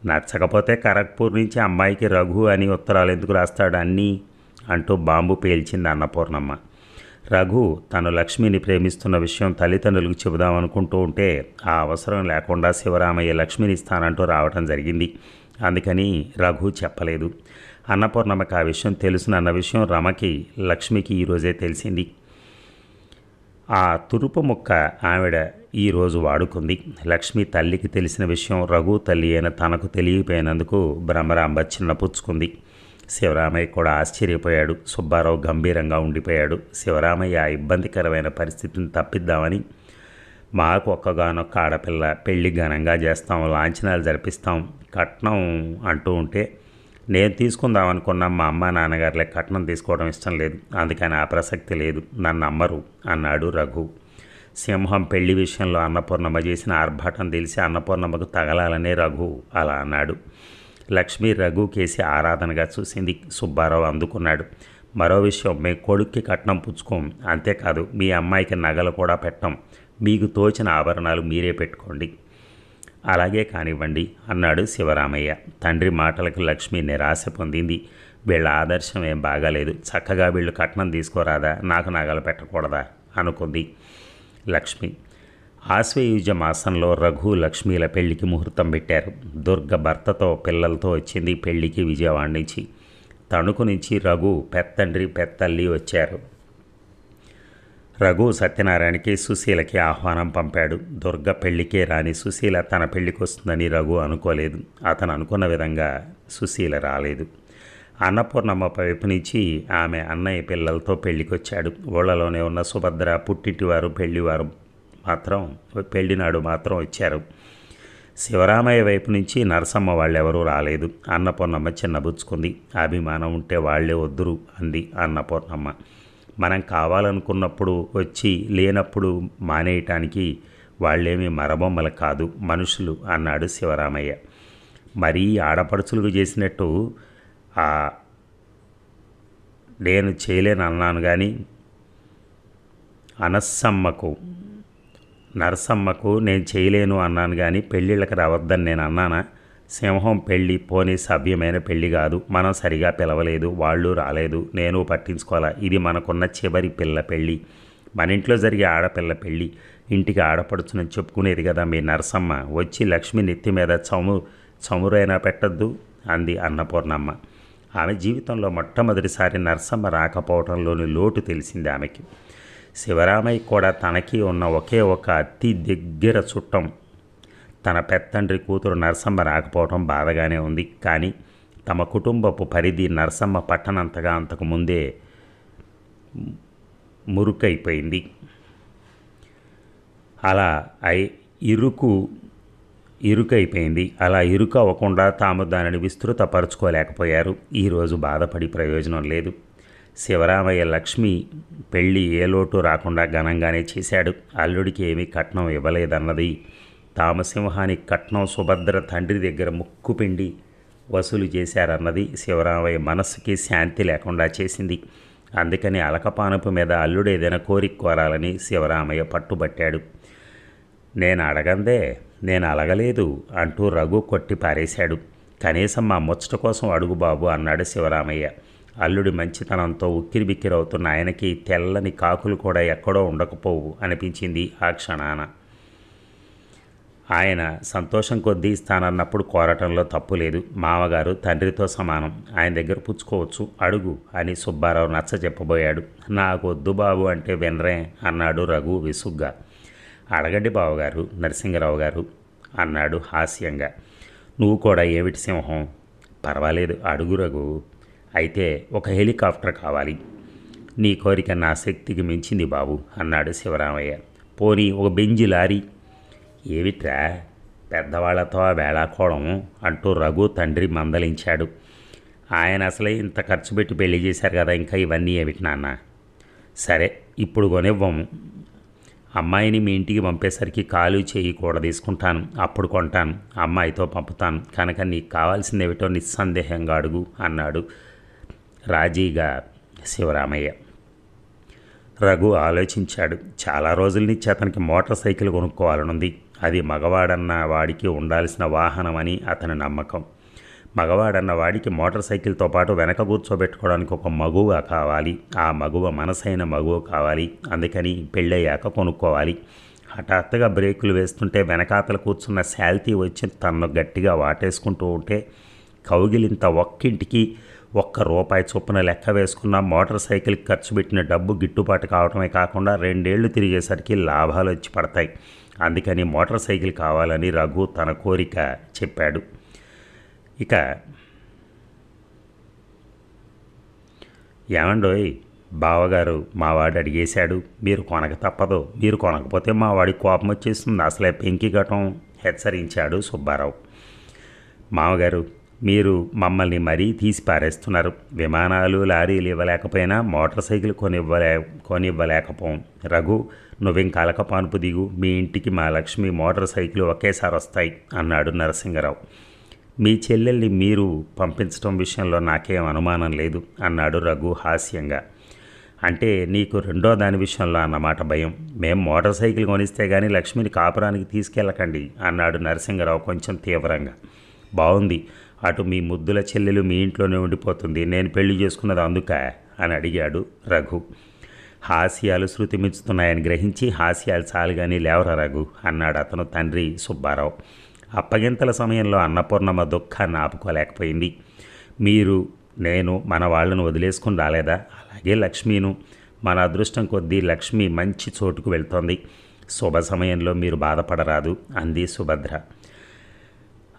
నచ్చకపోతే ఖరగ్పూర్ నుంచి అమ్మాయికి రఘు అని ఉత్తరాలు ఎందుకు రాస్తాడు అన్నీ అంటూ బాంబు పేల్చింది అన్నపూర్ణమ్మ. రఘు తను లక్ష్మిని ప్రేమిస్తున్న విషయం తల్లిదండ్రులకు చెబుదామనుకుంటూ ఉంటే ఆ అవసరం లేకుండా శివరామయ్య లక్ష్మిని ఇస్తానంటూ రావటం జరిగింది. అందుకని రఘు చెప్పలేదు. అన్నపూర్ణమ్మకి ఆ విషయం తెలుసునన్న విషయం రమకి, లక్ష్మికి ఈరోజే తెలిసింది. ఆ తురుపు ముక్క ఆవిడ ఈరోజు వాడుకుంది. లక్ష్మి తల్లికి తెలిసిన విషయం రఘు తల్లి అయిన తనకు తెలియపోయినందుకు భ్రమరాంబ చిన్నపుచ్చుకుంది. శివరామయ్య కూడా ఆశ్చర్యపోయాడు. సుబ్బారావు గంభీరంగా ఉండిపోయాడు. శివరామయ్య ఆ ఇబ్బందికరమైన పరిస్థితిని తప్పిద్దామని, మాకు ఒక్కగానొక్క ఆడపిల్ల, పెళ్లి ఘనంగా చేస్తాం, లాంఛనాలు జరిపిస్తాం, కట్నం అంటూ ఉంటే నేను తీసుకుందామనుకున్నా మా అమ్మ నాన్నగారులే కట్నం తీసుకోవడం ఇష్టం లేదు, అందుకని ఆ ప్రసక్తి లేదు, నన్ను అమ్మరు అన్నాడు రఘు. సింహం పెళ్లి విషయంలో అన్నపూర్ణమ్మ చేసిన ఆర్భాటం తెలిసి అన్నపూర్ణమ్మకు తగలాలనే రఘు అలా అన్నాడు. లక్ష్మి రఘు కేసి ఆరాధనగా చూసింది. సుబ్బారావు అందుకున్నాడు. మరో విషయం, మేము కొడుక్కి కట్నం పుచ్చుకోం, అంతేకాదు మీ అమ్మాయికి నగలు కూడా పెట్టం, మీకు తోచిన ఆభరణాలు మీరే పెట్టుకోండి. అలాగే కానివ్వండి అన్నాడు శివరామయ్య. తండ్రి మాటలకు లక్ష్మి నిరాశ పొందింది. వీళ్ళ ఆదర్శం ఏం బాగాలేదు, చక్కగా వీళ్ళు కట్నం తీసుకోరాదా, నాకు నగలు పెట్టకూడదా అనుకుంది లక్ష్మి. ఆశ్వయుజ మాసంలో రఘు లక్ష్మీల పెళ్లికి ముహూర్తం పెట్టారు. దుర్గ భర్తతో పిల్లలతో వచ్చింది పెళ్లికి విజయవాడ నుంచి. తణుకు నుంచి రఘు పెత్తండ్రి పెత్తల్లి వచ్చారు. రఘు సత్యనారాయణకి సుశీలకి ఆహ్వానం పంపాడు. దుర్గ పెళ్లికే రాని సుశీల తన పెళ్లికి వస్తుందని రఘు అనుకోలేదు. అతను అనుకున్న విధంగా సుశీల రాలేదు. అన్నపూర్ణమ్మ వైపు నుంచి ఆమె అన్నయ్య పిల్లలతో పెళ్లికొచ్చాడు. ఊళ్ళలోనే ఉన్న సుభద్ర, పుట్టింటివారు, పెళ్లినాడు మాత్రం వచ్చారు. శివరామయ్య వైపు నుంచి నరసమ్మ వాళ్ళెవరూ రాలేదు. అన్నపూర్ణమ్మ చిన్నబుచ్చుకుంది. అభిమానం ఉంటే వాళ్లే వద్దురు అంది అన్నపూర్ణమ్మ. మనం కావాలనుకున్నప్పుడు వచ్చి లేనప్పుడు మానేయటానికి వాళ్ళేమీ మరబొమ్మలు కాదు, మనుషులు అన్నాడు శివరామయ్య. మరీ ఆడపడుచులకు చేసినట్టు నేను చేయలేను అన్నాను కానీ నరసమ్మకు నేను చేయలేను అన్నాను కానీ పెళ్ళిళ్ళకి రావద్దని నేను అన్నానా? సింహం పెళ్ళి పోనీ సభ్యమైన పెళ్ళి కాదు, మనం సరిగా పిలవలేదు, వాళ్ళు రాలేదు, నేను పట్టించుకోవాలా, ఇది మనకున్న చివరి పిల్ల పెళ్ళి, మన ఇంట్లో జరిగే ఆడపిల్ల పెళ్ళి ఇంటికి ఆడపడుచునని చెప్పుకునేది కదా మీ నరసమ్మ. వచ్చి లక్ష్మి నెత్తి మీద చమురైనా పెట్టద్దు అంది అన్నపూర్ణమ్మ. ఆమె జీవితంలో మొట్టమొదటిసారి నరసమ్మ రాకపోవడంలోని లోటు తెలిసింది ఆమెకి. శివరామయ్య కూడా తనకి ఉన్న ఒకే ఒక అతి దగ్గర చుట్టం తన పెత్తండ్రి కూతురు నరసమ్మ రాకపోవడం బాధగానే ఉంది. కానీ తమ కుటుంబపు పరిధి నరసమ్మ పట్టనంతగా అంతకుముందే మురుకైపోయింది. అలా ఇరుకైపోయింది. అలా ఇరుకు అవ్వకుండా తాము దానిని విస్తృతపరచుకోలేకపోయారు. ఈరోజు బాధపడి ప్రయోజనం లేదు. శివరామయ్య లక్ష్మి పెళ్ళి ఏ లోటు రాకుండా ఘనంగానే చేశాడు. అల్లుడికి ఏమీ కట్నం ఇవ్వలేదన్నది తామసింహానికి కట్నం సుభద్ర తండ్రి దగ్గర ముక్కుపిండి వసూలు చేశారన్నది శివరామయ్య మనస్సుకి శాంతి లేకుండా చేసింది. అందుకని అలకపానపు మీద అల్లుడు ఏదైనా కోరిక కోరాలని శివరామయ్య పట్టుబట్టాడు. నేను అలగలేదు అంటూ రఘు కొట్టి పారేశాడు. కనీసం మా ముచ్చట కోసం అడుగు బాబు అన్నాడు శివరామయ్య. అల్లుడి మంచితనంతో ఉక్కిరిబిక్కిరవుతున్న ఆయనకి తెల్లని కాకులు కూడా ఎక్కడో ఉండకపోవు అనిపించింది ఆ క్షణాన. ఆయన సంతోషం కొద్దీ ఇస్తానన్నప్పుడు కోరటంలో తప్పు లేదు. మామగారు తండ్రితో సమానం, ఆయన దగ్గర పుచ్చుకోవచ్చు, అడుగు అని సుబ్బారావు నచ్చ చెప్పబోయాడు. నాకు వద్దు బాబు అంటే వినరే అన్నాడు రఘు విసుగ్గా. అడగండి బావగారు నరసింగరావు గారు అన్నాడు హాస్యంగా. నువ్వు కూడా ఏమిటి సింహం? పర్వాలేదు అడుగు రఘు. అయితే ఒక హెలికాప్టర్ కావాలి. నీ కోరిక నా శక్తికి మించింది బాబు అన్నాడు శివరామయ్య. పోనీ ఒక బెంజి లారీ. ఏమిట్రా పెద్దవాళ్లతో ఆ వేళాకోళం అంటూ రఘు తండ్రి మందలించాడు. ఆయన అసలే ఇంత ఖర్చు పెట్టి పెళ్లి చేశారు కదా, ఇంకా ఇవన్నీ ఏమిటి నాన్న? సరే ఇప్పుడు కొనివ్వము. అమ్మాయిని మీ ఇంటికి పంపేసరికి కాలు చేయి కూడా తీసుకుంటాను, అప్పుడు కొంటాను, అమ్మాయితో పంపుతాను. కనుక నీకు కావాల్సిందేమిటో నిస్సందేహంగా అడుగు అన్నాడు రాజీగా శివరామయ్య. రఘు ఆలోచించాడు. చాలా రోజుల నుంచి అతనికి మోటార్ సైకిల్ కొనుక్కోవాలనుంది. అది మగవాడన్న వాడికి ఉండాల్సిన వాహనమని అతని నమ్మకం. మగవాడన్న వాడికి మోటార్ సైకిల్తో పాటు వెనక కూర్చోబెట్టుకోవడానికి ఒక మగువ కావాలి. ఆ మగువ మనసైన మగువ కావాలి. అందుకని పెళ్ళయ్యాక కొనుక్కోవాలి. హఠాత్తుగా బ్రేకులు వేస్తుంటే వెనకాతల కూర్చున్న శాల్తీ వచ్చి తనను గట్టిగా వాటేసుకుంటూ ఉంటే కౌగిలింత ఒక్కింటికి ₹1 చొప్పున లెక్క వేసుకున్న మోటార్ సైకిల్కి ఖర్చు పెట్టిన డబ్బు గిట్టుబాటు కావటమే కాకుండా 2 ఏళ్లు తిరిగేసరికి లాభాలు వచ్చి పడతాయి. అందుకని మోటార్ సైకిల్ కావాలని రఘు తన కోరిక చెప్పాడు. ఇక ఏమండోయ్ బావగారు, మావాడు అడిగేశాడు, మీరు కొనక తప్పదు, మీరు కొనకపోతే మా వాడికి కోపం వచ్చేస్తుంది, అసలే పెంకి ఘటం హెచ్చరించాడు సుబ్బారావు. మామగారు, మీరు మమ్మల్ని మరీ తీసి పారేస్తున్నారు. విమానాలు లారీలు ఇవ్వలేకపోయినా మోటార్ సైకిల్ కొనివ్వలేకపోం. రఘు, నువ్వింక అలకపానుపు దిగు. మీ ఇంటికి మా లక్ష్మి మోటార్ సైకిల్ ఒకేసారి వస్తాయి అన్నాడు నరసింగరావు. మీ చెల్లెల్ని మీరు పంపించడం విషయంలో నాకేం అనుమానం లేదు అన్నాడు రఘు హాస్యంగా. అంటే నీకు రెండో దాని విషయంలో అన్నమాట భయం. మేం మోటార్ సైకిల్ కొనిస్తే కానీ లక్ష్మిని కాపురానికి తీసుకెళ్ళకండి అన్నాడు నరసింగరావు కొంచెం తీవ్రంగా. బాగుంది, అటు మీ ముద్దుల చెల్లెలు మీ ఇంట్లోనే ఉండిపోతుంది, నేను పెళ్లి చేసుకున్నది అందుక అని అడిగాడు రఘు. హాస్యాలు శృతి మించుతున్నాయని గ్రహించి, హాస్యాలు చాలుగాని లేవరా రఘు అన్నాడు అతను తండ్రి సుబ్బారావు. అప్పగింతల సమయంలో అన్నపూర్ణమ్మ దుఃఖాన్ని ఆపుకోలేకపోయింది. మీరు నేను మన వాళ్ళను వదిలేసుకుని రాలేదా? అలాగే లక్ష్మీను. మన అదృష్టం కొద్దీ లక్ష్మి మంచి చోటుకు వెళ్తోంది. శుభ సమయంలో మీరు బాధపడరాదు అంది సుభద్ర.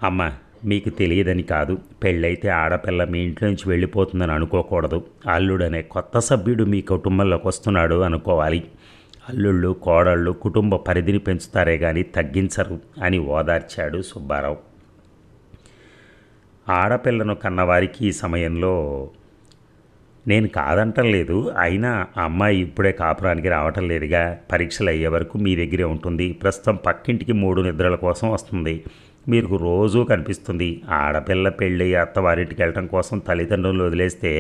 అమ్మ, మీకు తెలియదని కాదు, పెళ్ళైతే ఆడపిల్ల మీ ఇంట్లో నుంచి వెళ్ళిపోతుందని అనుకోకూడదు. అల్లుడనే కొత్త సభ్యుడు మీ కుటుంబంలోకి వస్తున్నాడు అనుకోవాలి. అల్లుళ్ళు కోడళ్ళు కుటుంబ పరిధిని పెంచుతారే కానీ తగ్గించరు అని ఓదార్చాడు సుబ్బారావు. ఆడపిల్లను కన్నవారికి ఈ సమయంలో నేను కాదంటం లేదు, అయినా అమ్మాయి ఇప్పుడే కాపురానికి రావటం లేదుగా, పరీక్షలు అయ్యే వరకు మీ దగ్గరే ఉంటుంది. ప్రస్తుతం పక్కింటికి 3 నిద్రల కోసం వస్తుంది, మీకు రోజూ కనిపిస్తుంది. ఆడపిల్ల పెళ్ళి అత్తవారింటికి వెళ్ళటం కోసం తల్లిదండ్రులను వదిలేస్తే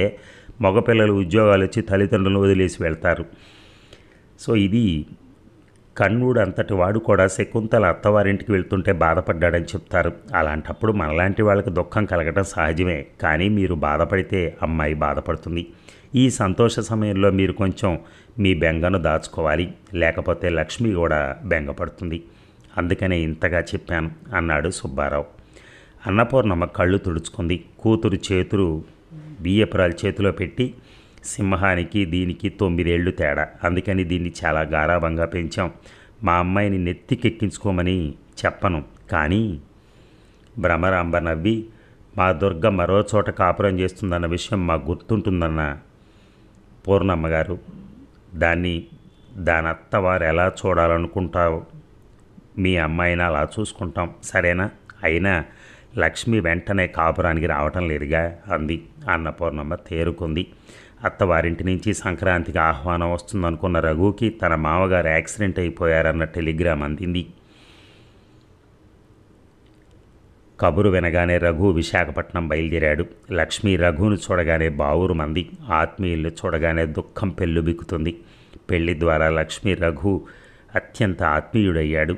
మగపిల్లలు ఉద్యోగాలు వచ్చి తల్లిదండ్రులను వదిలేసి వెళ్తారు. సో ఇది కన్నుడు అంతటి వాడు కూడా శకుంతల అత్తవారింటికి వెళ్తుంటే బాధపడ్డాడని చెప్తారు. అలాంటప్పుడు మనలాంటి వాళ్ళకి దుఃఖం కలగటం సహజమే. కానీ మీరు బాధపడితే అమ్మాయి బాధపడుతుంది. ఈ సంతోష సమయంలో మీరు కొంచెం మీ బెంగను దాచుకోవాలి, లేకపోతే లక్ష్మి కూడా బెంగపడుతుంది. అందుకనే ఇంతగా చెప్పాను అన్నాడు సుబ్బారావు. అన్నపూర్ణమ్మ కళ్ళు తుడుచుకుంది. కూతురు చేతులు బియ్యపురాలు చేతిలో పెట్టి, సింహానికి దీనికి 9 ఏళ్ళు తేడా, అందుకని దీన్ని చాలా గారాబంగా పెంచాం. మా అమ్మాయిని నెత్తికెక్కించుకోమని చెప్పను, కానీ భ్రమరాంబ నవ్వి, మా దుర్గ మరో చోట కాపురం చేస్తుందన్న విషయం మాకు గుర్తుంటుందన్న పూర్ణమ్మగారు. దానత్త వారు ఎలా చూడాలనుకుంటావు, మీ అమ్మాయిని అలా చూసుకుంటాం, సరేనా? అయినా లక్ష్మి వెంటనే కాపురానికి రావటం లేదుగా అంది. అన్నపూర్ణమ్మ తేరుకుంది. అత్తవారింటి నుంచి సంక్రాంతికి ఆహ్వానం వస్తుందనుకున్న రఘుకి తన మామగారు యాక్సిడెంట్ అయిపోయారన్న టెలిగ్రామ్ అందింది. కబురు వినగానే రఘు విశాఖపట్నం బయలుదేరాడు. లక్ష్మి రఘును చూడగానే బావురు మంది, ఆత్మీయుల్ని చూడగానే దుఃఖం పెళ్ళుబిక్కుతుంది. పెళ్లి ద్వారా లక్ష్మి రఘు అత్యంత ఆత్మీయుడయ్యాడు.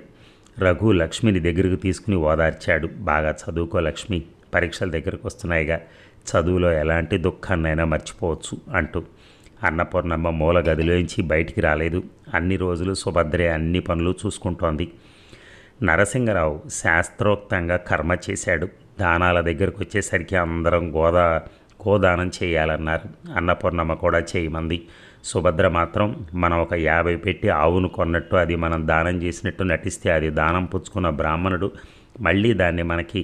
రఘు లక్ష్మిని దగ్గరకు తీసుకుని ఓదార్చాడు. బాగా చదువుకో లక్ష్మి, పరీక్షల దగ్గరకు వస్తున్నాయిగా, చదువులో ఎలాంటి దుఃఖాన్నైనా మర్చిపోవచ్చు అంటూ. అన్నపూర్ణమ్మ మూల గదిలోంచి బయటికి రాలేదు. అన్ని రోజులు సుభద్రే అన్ని పనులు చూసుకుంటోంది. నరసింగరావు శాస్త్రోక్తంగా కర్మ చేశాడు. దానాల దగ్గరకు వచ్చేసరికి అందరం గోదానం చేయాలన్నారు. అన్నపూర్ణమ్మ కూడా చేయమంది. సుభద్ర మాత్రం మనం ఒక 50 పెట్టి ఆవును కొన్నట్టు, అది మనం దానం చేసినట్టు నటిస్తే అది దానం పుచ్చుకున్న బ్రాహ్మణుడు మళ్ళీ దాన్ని మనకి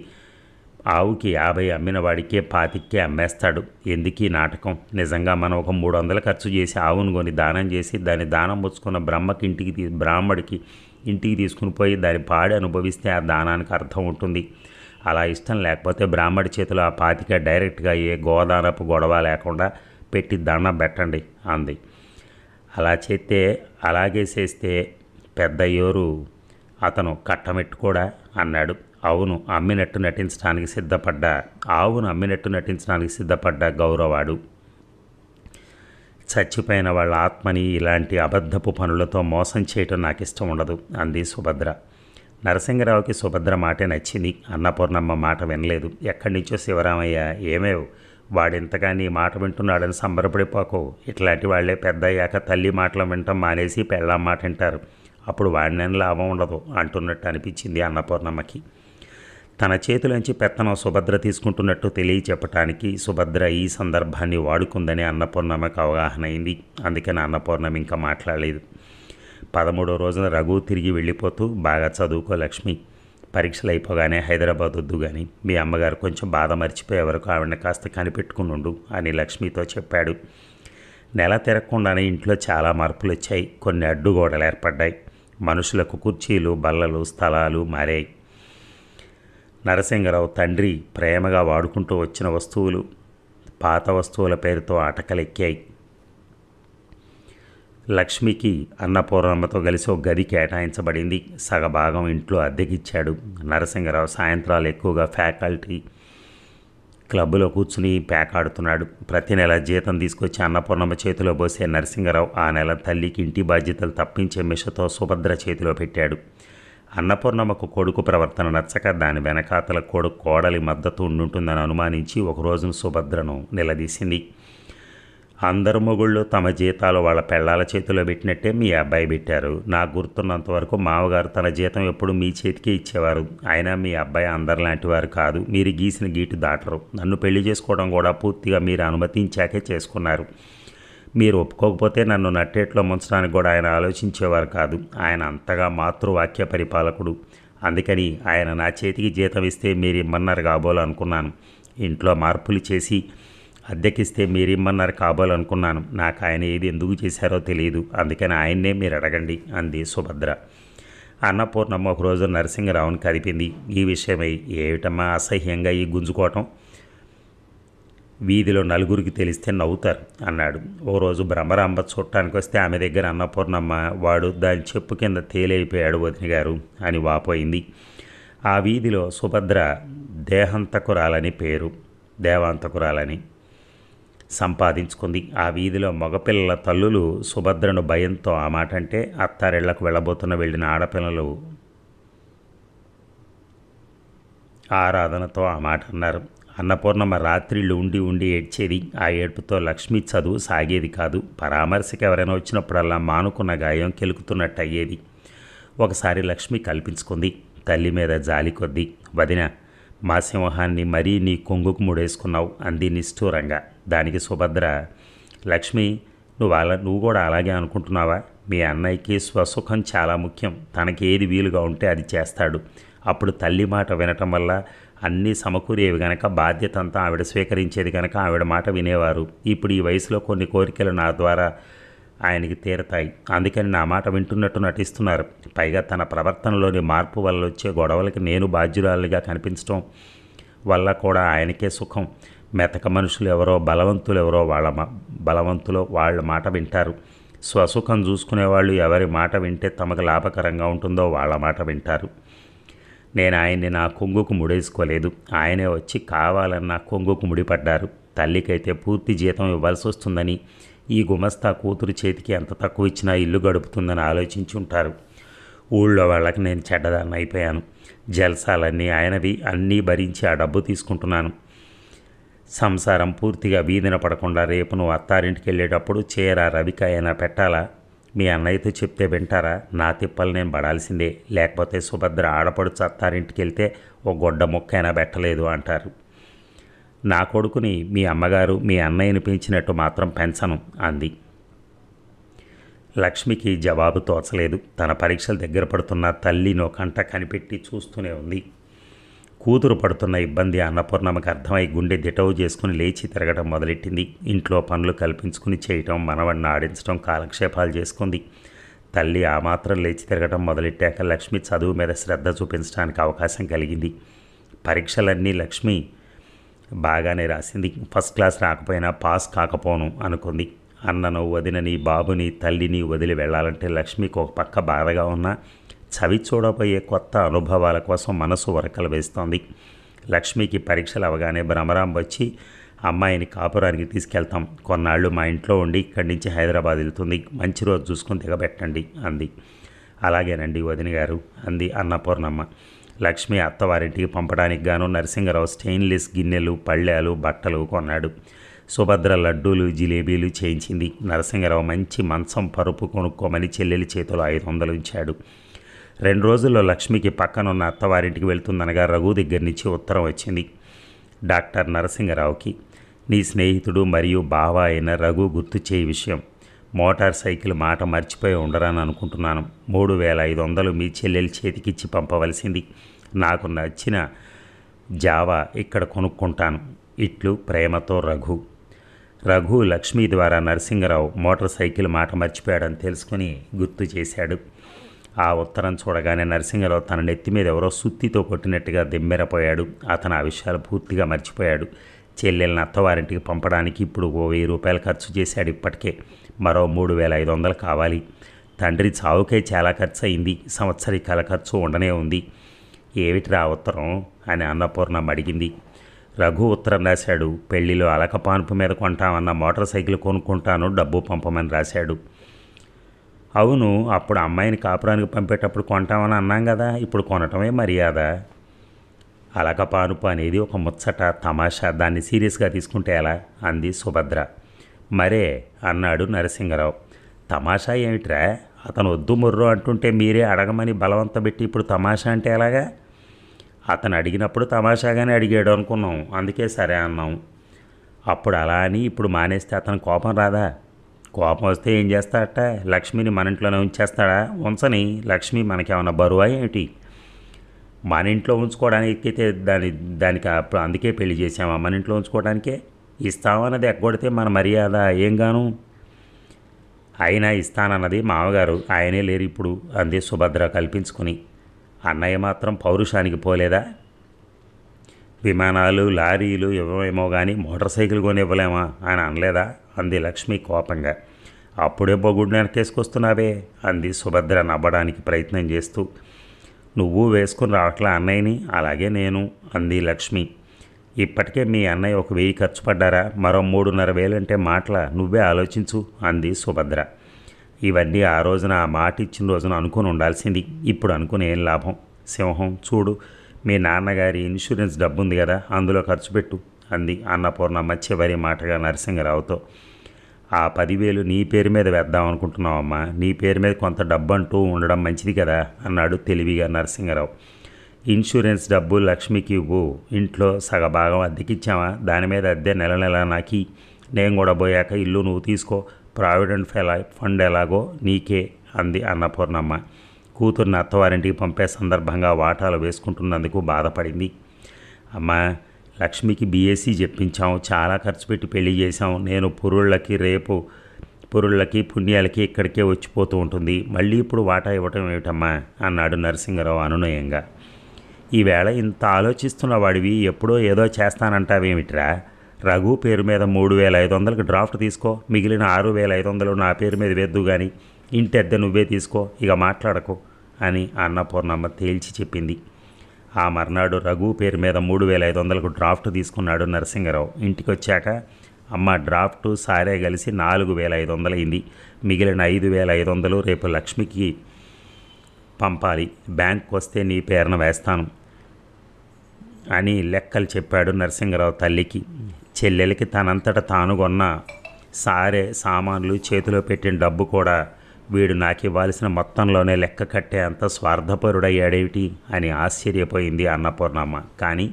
ఆవుకి 50 అమ్మిన వాడికే 25కే అమ్మేస్తాడు. ఎందుకీ నాటకం? నిజంగా మనం ఒక 300 ఖర్చు చేసి ఆవును కొని దానం చేసి దాన్ని దానం పుచ్చుకున్న బ్రాహ్మడికి ఇంటికి తీసుకుని పోయి దాని పాడి అనుభవిస్తే ఆ దానానికి అర్థం ఉంటుంది. అలా ఇష్టం లేకపోతే బ్రాహ్మడి చేతిలో ఆ 25 డైరెక్ట్గా ఏ గోదానపు గొడవ లేకుండా పెట్టి దండం పెట్టండి అంది. అలాగే చేస్తే పెద్దయ్యోరు అతను కట్టమెట్టుకోడా అన్నాడు. ఆవును అమ్మినట్టు నటించడానికి సిద్ధపడ్డ గౌరవాడు చచ్చిపోయిన వాళ్ళ ఆత్మని ఇలాంటి అబద్ధపు పనులతో మోసం చేయటం నాకు ఇష్టం ఉండదు అంది సుభద్ర. నరసింగరావుకి సుభద్ర మాటే నచ్చింది. అన్నపూర్ణమ్మ మాట వినలేదు. ఎక్కడి నుంచో శివరామయ్య, ఏమేవ్ వాడింతగా నీ మాట వింటున్నాడని సంబరపడిపోకు, ఇట్లాంటి వాళ్లే పెద్ద అయ్యాక తల్లి మాటలు వింటాం మానేసి పెళ్ళాం మాట వింటారు, అప్పుడు వాడినేం లాభం ఉండదు అంటున్నట్టు అనిపించింది అన్నపూర్ణమ్మకి. తన చేతిలోంచి పెత్తనం సుభద్ర తీసుకుంటున్నట్టు తెలియచెప్పటానికి సుభద్ర ఈ సందర్భాన్ని వాడుకుందని అన్నపూర్ణమ్మకు అవగాహన అయింది. అందుకని అన్నపూర్ణమ్మ ఇంకా మాట్లాడలేదు. 13వ రోజున రఘు తిరిగి వెళ్ళిపోతూ, బాగా చదువుకో లక్ష్మి, పరీక్షలు అయిపోగానే హైదరాబాద్ వద్దు కానీ మీ అమ్మగారు కొంచెం బాధ మర్చిపోయే వరకు ఆవిడని కాస్త కనిపెట్టుకుని ఉండు అని లక్ష్మితో చెప్పాడు. నెల తిరగకుండానే ఇంట్లో చాలా మార్పులు వచ్చాయి. కొన్ని అడ్డుగోడలు ఏర్పడ్డాయి. మనుషులకు కుర్చీలు, బల్లలు, స్థలాలు మారాయి. నరసింగరావు తండ్రి ప్రేమగా వాడుకుంటూ వచ్చిన వస్తువులు, పాత వస్తువుల పేరుతో అటకలెక్కాయి. లక్ష్మికి అన్నపూర్ణమ్మతో కలిసి ఒక గది కేటాయించబడింది. సగభాగం ఇంట్లో అద్దెకిచ్చాడు. నరసింగరావు సాయంత్రాలు ఎక్కువగా ఫ్యాకల్టీ క్లబ్లో కూర్చుని పేకాడుతున్నాడు. ప్రతి నెల జీతం తీసుకొచ్చి అన్నపూర్ణమ్మ చేతిలో పోసే నరసింగరావు ఆ నెల తల్లికి ఇంటి బాధ్యతలు తప్పించే మిషతో సుభద్ర చేతిలో పెట్టాడు. అన్నపూర్ణమ్మకు కొడుకు ప్రవర్తన నచ్చక దాని వెనకాతల కోడలి మద్దతు ఉండుంటుందని అనుమానించి ఒక రోజున సుభద్రను నిలదీసింది. అందరు మొగుళ్ళు తమ జీతాలు వాళ్ళ పెళ్ళాల చేతిలో పెట్టినట్టే మీ అబ్బాయి పెట్టారు. నాకు గుర్తున్నంతవరకు మామగారు తన జీతం ఎప్పుడు మీ చేతికే ఇచ్చేవారు. అయినా మీ అబ్బాయి అందరిలాంటి వారు కాదు. మీరు గీసిన గీటు దాటరు. నన్ను పెళ్లి చేసుకోవడం కూడా పూర్తిగా మీరు అనుమతించాకే చేసుకున్నారు. మీరు ఒప్పుకోకపోతే నన్ను నట్టేట్లో ముంచడానికి కూడా ఆయన ఆలోచించేవారు కాదు. ఆయన అంతగా మాతృవాక్య పరిపాలకుడు. అందుకని ఆయన నా చేతికి జీతం ఇస్తే మీరు ఇమ్మన్నారు కాబోలనుకున్నాను. ఇంట్లో మార్పులు చేసి అద్దెకిస్తే మీరు ఇమ్మన్నారు కాబోలనుకున్నాను. నాకు ఆయన ఏది ఎందుకు చేశారో తెలియదు. అందుకని ఆయన్నే మీరు అడగండి అంది సుభద్ర. అన్నపూర్ణమ్మ ఒకరోజు నరసింగరావుని కదిపింది. ఈ విషయమై, ఏమిటమ్మా అసహ్యంగా ఈ గుంజుకోవటం, వీధిలో నలుగురికి తెలిస్తే నవ్వుతారు అన్నాడు. ఓ రోజు భ్రమరాంబ చూడటానికి వస్తే ఆమె దగ్గర అన్నపూర్ణమ్మ, వాడు దాని చెప్పు కింద తేలైపోయాడు వదిన గారు అని వాపోయింది. ఆ వీధిలో సుభద్ర దేవాంతకురాలని సంపాదించుకుంది. ఆ వీధిలో మగపిల్లల తల్లులు సుభద్రను భయంతో ఆ మాట అంటే అత్తారిళ్లకు వెళ్ళిన ఆడపిల్లలు ఆరాధనతో ఆ మాట అన్నారు. అన్నపూర్ణమ్మ రాత్రిళ్ళు ఉండి ఉండి ఏడ్చేది. ఆ ఏడుపుతో లక్ష్మి చదువు సాగేది కాదు. పరామర్శకు ఎవరైనా వచ్చినప్పుడల్లా మానుకున్న గాయం కెలుకుతున్నట్టు అయ్యేది. ఒకసారి లక్ష్మి కల్పించుకుంది. తల్లి మీద జాలి కొద్దీ, వదిన, మా సింహాన్ని మరీ నీ కొంగుకు ముడేసుకున్నావు అంది నిష్ఠూరంగా. దానికి సుభద్ర, లక్ష్మి, నువ్వు కూడా అలాగే అనుకుంటున్నావా? మీ అన్నయ్యకి స్వసుఖం చాలా ముఖ్యం. తనకి ఏది వీలుగా ఉంటే అది చేస్తాడు. అప్పుడు తల్లి మాట వినటం వల్ల అన్నీ సమకూరేవి గనక, బాధ్యత అంతా ఆవిడ స్వీకరించేది కనుక ఆవిడ మాట వినేవారు. ఇప్పుడు ఈ వయసులో కొన్ని కోరికలు నా ద్వారా ఆయనకి తీరతాయి. అందుకని నా మాట వింటున్నట్టు నటిస్తున్నారు. పైగా తన ప్రవర్తనలోని మార్పు వల్ల వచ్చే గొడవలకి నేను బాధ్యురాలుగా కనిపించడం వల్ల కూడా ఆయనకే సుఖం. మెతక మనుషులు ఎవరో, బలవంతులు వాళ్ళ మాట వింటారు. స్వసుఖం చూసుకునేవాళ్ళు ఎవరి మాట వింటే తమకు లాభకరంగా ఉంటుందో వాళ్ళ మాట వింటారు. నేను ఆయన్ని నా కొంగుకు ముడేసుకోలేదు. ఆయనే వచ్చి కావాలని నా కొంగుకు ముడిపడ్డారు. తల్లికైతే పూర్తి జీతం ఇవ్వాల్సి వస్తుందని, ఈ గుమస్తా కూతురు చేతికి ఎంత తక్కువ ఇచ్చినా ఇల్లు గడుపుతుందని ఆలోచించి ఉంటారు. ఊళ్ళో వాళ్ళకి నేను చెడ్డదాన్ని అయిపోయాను. జల్సాలన్నీ ఆయనవి, అన్నీ భరించి ఆ డబ్బు తీసుకుంటున్నాను. సంసారం పూర్తిగా వీధిన పడకుండా రేపు నువ్వు అత్తారింటికి వెళ్ళేటప్పుడు చీర రవికాయనా పెట్టాలా? మీ అన్నయ్యతో చెప్తే వింటారా? నా తిప్పలు నేను పడాల్సిందే. లేకపోతే సుభద్ర ఆడపడుచు అత్తారింటికి వెళ్తే ఓ గొడ్డ మొక్కైనా పెట్టలేదు అంటారు. నా కొడుకుని మీ అమ్మగారు మీ అన్నయ్యని పెంచినట్టు మాత్రం పెంచను అంది. లక్ష్మికి జవాబు తోచలేదు. తన పరీక్షలు దగ్గర పడుతున్న తల్లినో కంట కనిపెట్టి చూస్తూనే ఉంది. కూతురు పడుతున్న ఇబ్బంది అన్నపూర్ణమ్మకి అర్థమై గుండె దిటవు చేసుకుని లేచి తిరగడం మొదలెట్టింది. ఇంట్లో పనులు కల్పించుకుని చేయటం, మనవడిని ఆడించడం, కాలక్షేపాలు చేసుకుంది. తల్లి ఆ మాత్రం లేచి తిరగడం మొదలెట్టాక లక్ష్మి చదువు మీద శ్రద్ధ చూపించడానికి అవకాశం కలిగింది. పరీక్షలన్నీ లక్ష్మి బాగానే రాసింది. ఫస్ట్ క్లాస్ రాకపోయినా పాస్ కాకపోను అనుకుంది. అన్నను, వదినని, బాబుని, తల్లిని వదిలి వెళ్ళాలంటే లక్ష్మికి ఒక పక్క బాధగా ఉన్నా చవి చూడబోయే కొత్త అనుభవాల కోసం మనసు వరకలు వేస్తోంది. లక్ష్మికి పరీక్షలు అవగానే భ్రమరాం వచ్చి, అమ్మాయిని కాపురానికి తీసుకెళ్తాం, కొన్నాళ్ళు మా ఇంట్లో ఉండి ఇక్కడి నుంచి హైదరాబాద్ వెళ్తుంది, మంచి రోజు చూసుకుని దిగబెట్టండి అంది. అలాగేనండి వదిన గారు అంది అన్నపూర్ణమ్మ. లక్ష్మి అత్తవారింటికి పంపడానికి గాను నరసింగరావు స్టెయిన్లెస్ గిన్నెలు, పళ్ళాలు, బట్టలు కొన్నాడు. సుభద్ర లడ్డూలు, జిలేబీలు చేయించింది. నరసింగరావు మంచి మంచం, పరుపు కొనుక్కోమని చెల్లెలి చేతిలో 500 ఉంచాడు. 2 రోజుల్లో లక్ష్మికి పక్కనున్న అత్తవారింటికి వెళ్తుందనగా రఘు దగ్గర నుంచి ఉత్తరం వచ్చింది. డాక్టర్ నరసింగరావుకి, నీ స్నేహితుడు మరియు బావ అయిన రఘు గుర్తు చేయి విషయం. మోటార్ సైకిల్ మాట మర్చిపోయి ఉండరని అనుకుంటున్నాను. 3500 మీ చెల్లెలి చేతికిచ్చి పంపవలసింది. నాకు నచ్చిన జావా ఇక్కడ కొనుక్కుంటాను. ఇట్లు ప్రేమతో రఘు. రఘు లక్ష్మి ద్వారా నరసింగరావు మోటార్ సైకిల్ మాట మర్చిపోయాడని తెలుసుకుని గుర్తు చేశాడు. ఆ ఉత్తరం చూడగానే నరసింగరావు తన నెత్తి మీద ఎవరో సుత్తితో కొట్టినట్టుగా దిమ్మెరపోయాడు. అతను ఆ విషయాలు పూర్తిగా మర్చిపోయాడు. చెల్లెల్ని అత్తవారింటికి పంపడానికి ఇప్పుడు ఓ 1000 రూపాయలు ఖర్చు చేశాడు. ఇప్పటికే మరో 3500 కావాలి. తండ్రి చావుకే చాలా ఖర్చు అయింది. సంవత్సరికాల ఖర్చు ఉండనే ఉంది. ఏమిటిరా ఉత్తరం అని అన్నపూర్ణమ్మ అడిగింది. రఘు ఉత్తరం రాశాడు. పెళ్లిలో అలకపానుపు మీద కొంటామన్న మోటార్ సైకిల్ కొనుక్కుంటాను, డబ్బు పంపమని రాశాడు. అవును, అప్పుడు అమ్మాయిని కాపురానికి పంపేటప్పుడు కొంటామని అన్నాం కదా, ఇప్పుడు కొనటమే మర్యాద. అలకపానుపు అనేది ఒక ముచ్చట, తమాషా, దాన్ని సీరియస్గా తీసుకుంటే ఎలా అంది సుభద్ర. మరే అన్నాడు నరసింగరావు. తమాషా ఏమిట్రా? అతను వద్దు ముర్రు అంటుంటే మీరే అడగమని బలవంత పెట్టి ఇప్పుడు తమాషా అంటే ఎలాగా? అతను అడిగినప్పుడు తమాషాగానే అడిగాడు అనుకున్నాం, అందుకే సరే అన్నాం. అప్పుడు అలా అని ఇప్పుడు మానేస్తే అతను కోపం రాదా? కోపం వస్తే ఏం చేస్తాడట? లక్ష్మిని మన ఇంట్లోనే ఉంచేస్తాడా? ఉంచని. లక్ష్మి మనకేమన్నా బరువా ఏమిటి? మన ఇంట్లో ఉంచుకోవడానికి అయితే దానికి అప్పుడు అందుకే పెళ్లి చేసామా? మన ఇంట్లో ఉంచుకోవడానికే. ఇస్తామన్నది ఎగ్గొడితే మన మర్యాద ఏం గాను? అయినా ఇస్తానన్నది మామగారు, ఆయనే లేరు ఇప్పుడు అంది సుభద్ర కల్పించుకుని. అన్నయ్య మాత్రం పౌరుషానికి పోలేదా? విమానాలు, లారీలు ఇవ్వమేమో కానీ మోటార్ సైకిల్ కొని ఇవ్వలేమా అని అనలేదా అంది లక్ష్మి కోపంగా. అప్పుడే బొగుడు వెనకేసుకొస్తున్నావే అంది సుభద్ర నవ్వడానికి ప్రయత్నం చేస్తూ. నువ్వు వేసుకుని రావట్లా అన్నయ్యని? అలాగే నేను అంది లక్ష్మి. ఇప్పటికే మీ అన్నయ్య 1000 ఖర్చు పడ్డారా? మరో 3500 అంటే మాటల, నువ్వే ఆలోచించు అంది సుభద్ర. ఇవన్నీ ఆ రోజున, ఆ మాట ఇచ్చిన రోజున అనుకుని ఉండాల్సింది. ఇప్పుడు అనుకుని ఏం లాభం? సింహం చూడు, మీ నాన్నగారి ఇన్సూరెన్స్ డబ్బు ఉంది కదా, అందులో ఖర్చు పెట్టు అంది అన్నపూర్ణమ్మ చివరి మాటగా నరసింగరావుతో. ఆ 10,000 నీ పేరు మీద వేద్దాం అనుకుంటున్నావమ్మా, నీ పేరు మీద కొంత డబ్బు అంటూ ఉండడం మంచిది కదా అన్నాడు తెలివిగా నరసింగరావు. ఇన్సూరెన్స్ డబ్బు లక్ష్మికి ఇవ్వు, ఇంట్లో సగభాగం అద్దెకిచ్చావా, దాని మీద అద్దె నెల నెల నాకి, నేను కూడా పోయాక ఇల్లు నువ్వు తీసుకో, ప్రావిడెంట్ ఫండ్ ఎలాగో నీకే అంది అన్నపూర్ణమ్మ. కూతుర్ని అత్తవారింటికి పంపే సందర్భంగా వాటాలు వేసుకుంటున్నందుకు బాధపడింది. అమ్మా, లక్ష్మికి బీఎస్సీ చెప్పించాం, చాలా ఖర్చు పెట్టి పెళ్లి చేశాం, నేను పురుళ్ళకి పుణ్యాలకి ఇక్కడికే వచ్చిపోతూ ఉంటుంది, మళ్ళీ ఇప్పుడు వాటా ఇవ్వటం ఏమిటమ్మా అన్నాడు నరసింగరావు అనునయంగా. ఈవేళ ఇంత ఆలోచిస్తున్న వాడివి ఎప్పుడో ఏదో చేస్తానంటావేమిట్రా, రఘు పేరు మీద 3,500కి డ్రాఫ్ట్ తీసుకో, మిగిలిన 6,500 నా పేరు మీద వేద్దు కానీ ఇంటి అద్దె నువ్వే తీసుకో, ఇక మాట్లాడకు అని అన్నపూర్ణమ్మ తేల్చి చెప్పింది. ఆ మర్నాడు రఘు పేరు మీద 3,500కు డ్రాఫ్ట్ తీసుకున్నాడు నరసింగరావు. ఇంటికి వచ్చాక అమ్మ డ్రాఫ్టు సారే కలిసి 4,500 అయింది, మిగిలిన 5,500 రేపు లక్ష్మికి పంపాలి, బ్యాంకు వస్తే నీ పేరున వేస్తాను అని లెక్కలు చెప్పాడు నరసింగరావు తల్లికి. చెల్లెలకి తనంతట తాను కొన్న సారే సామాన్లు చేతిలో పెట్టిన డబ్బు కూడా వీడు నాకు ఇవ్వాల్సిన మొత్తంలోనే లెక్క కట్టే అంత స్వార్థపరుడయ్యాడేమిటి అని ఆశ్చర్యపోయింది అన్నపూర్ణమ్మ. కానీ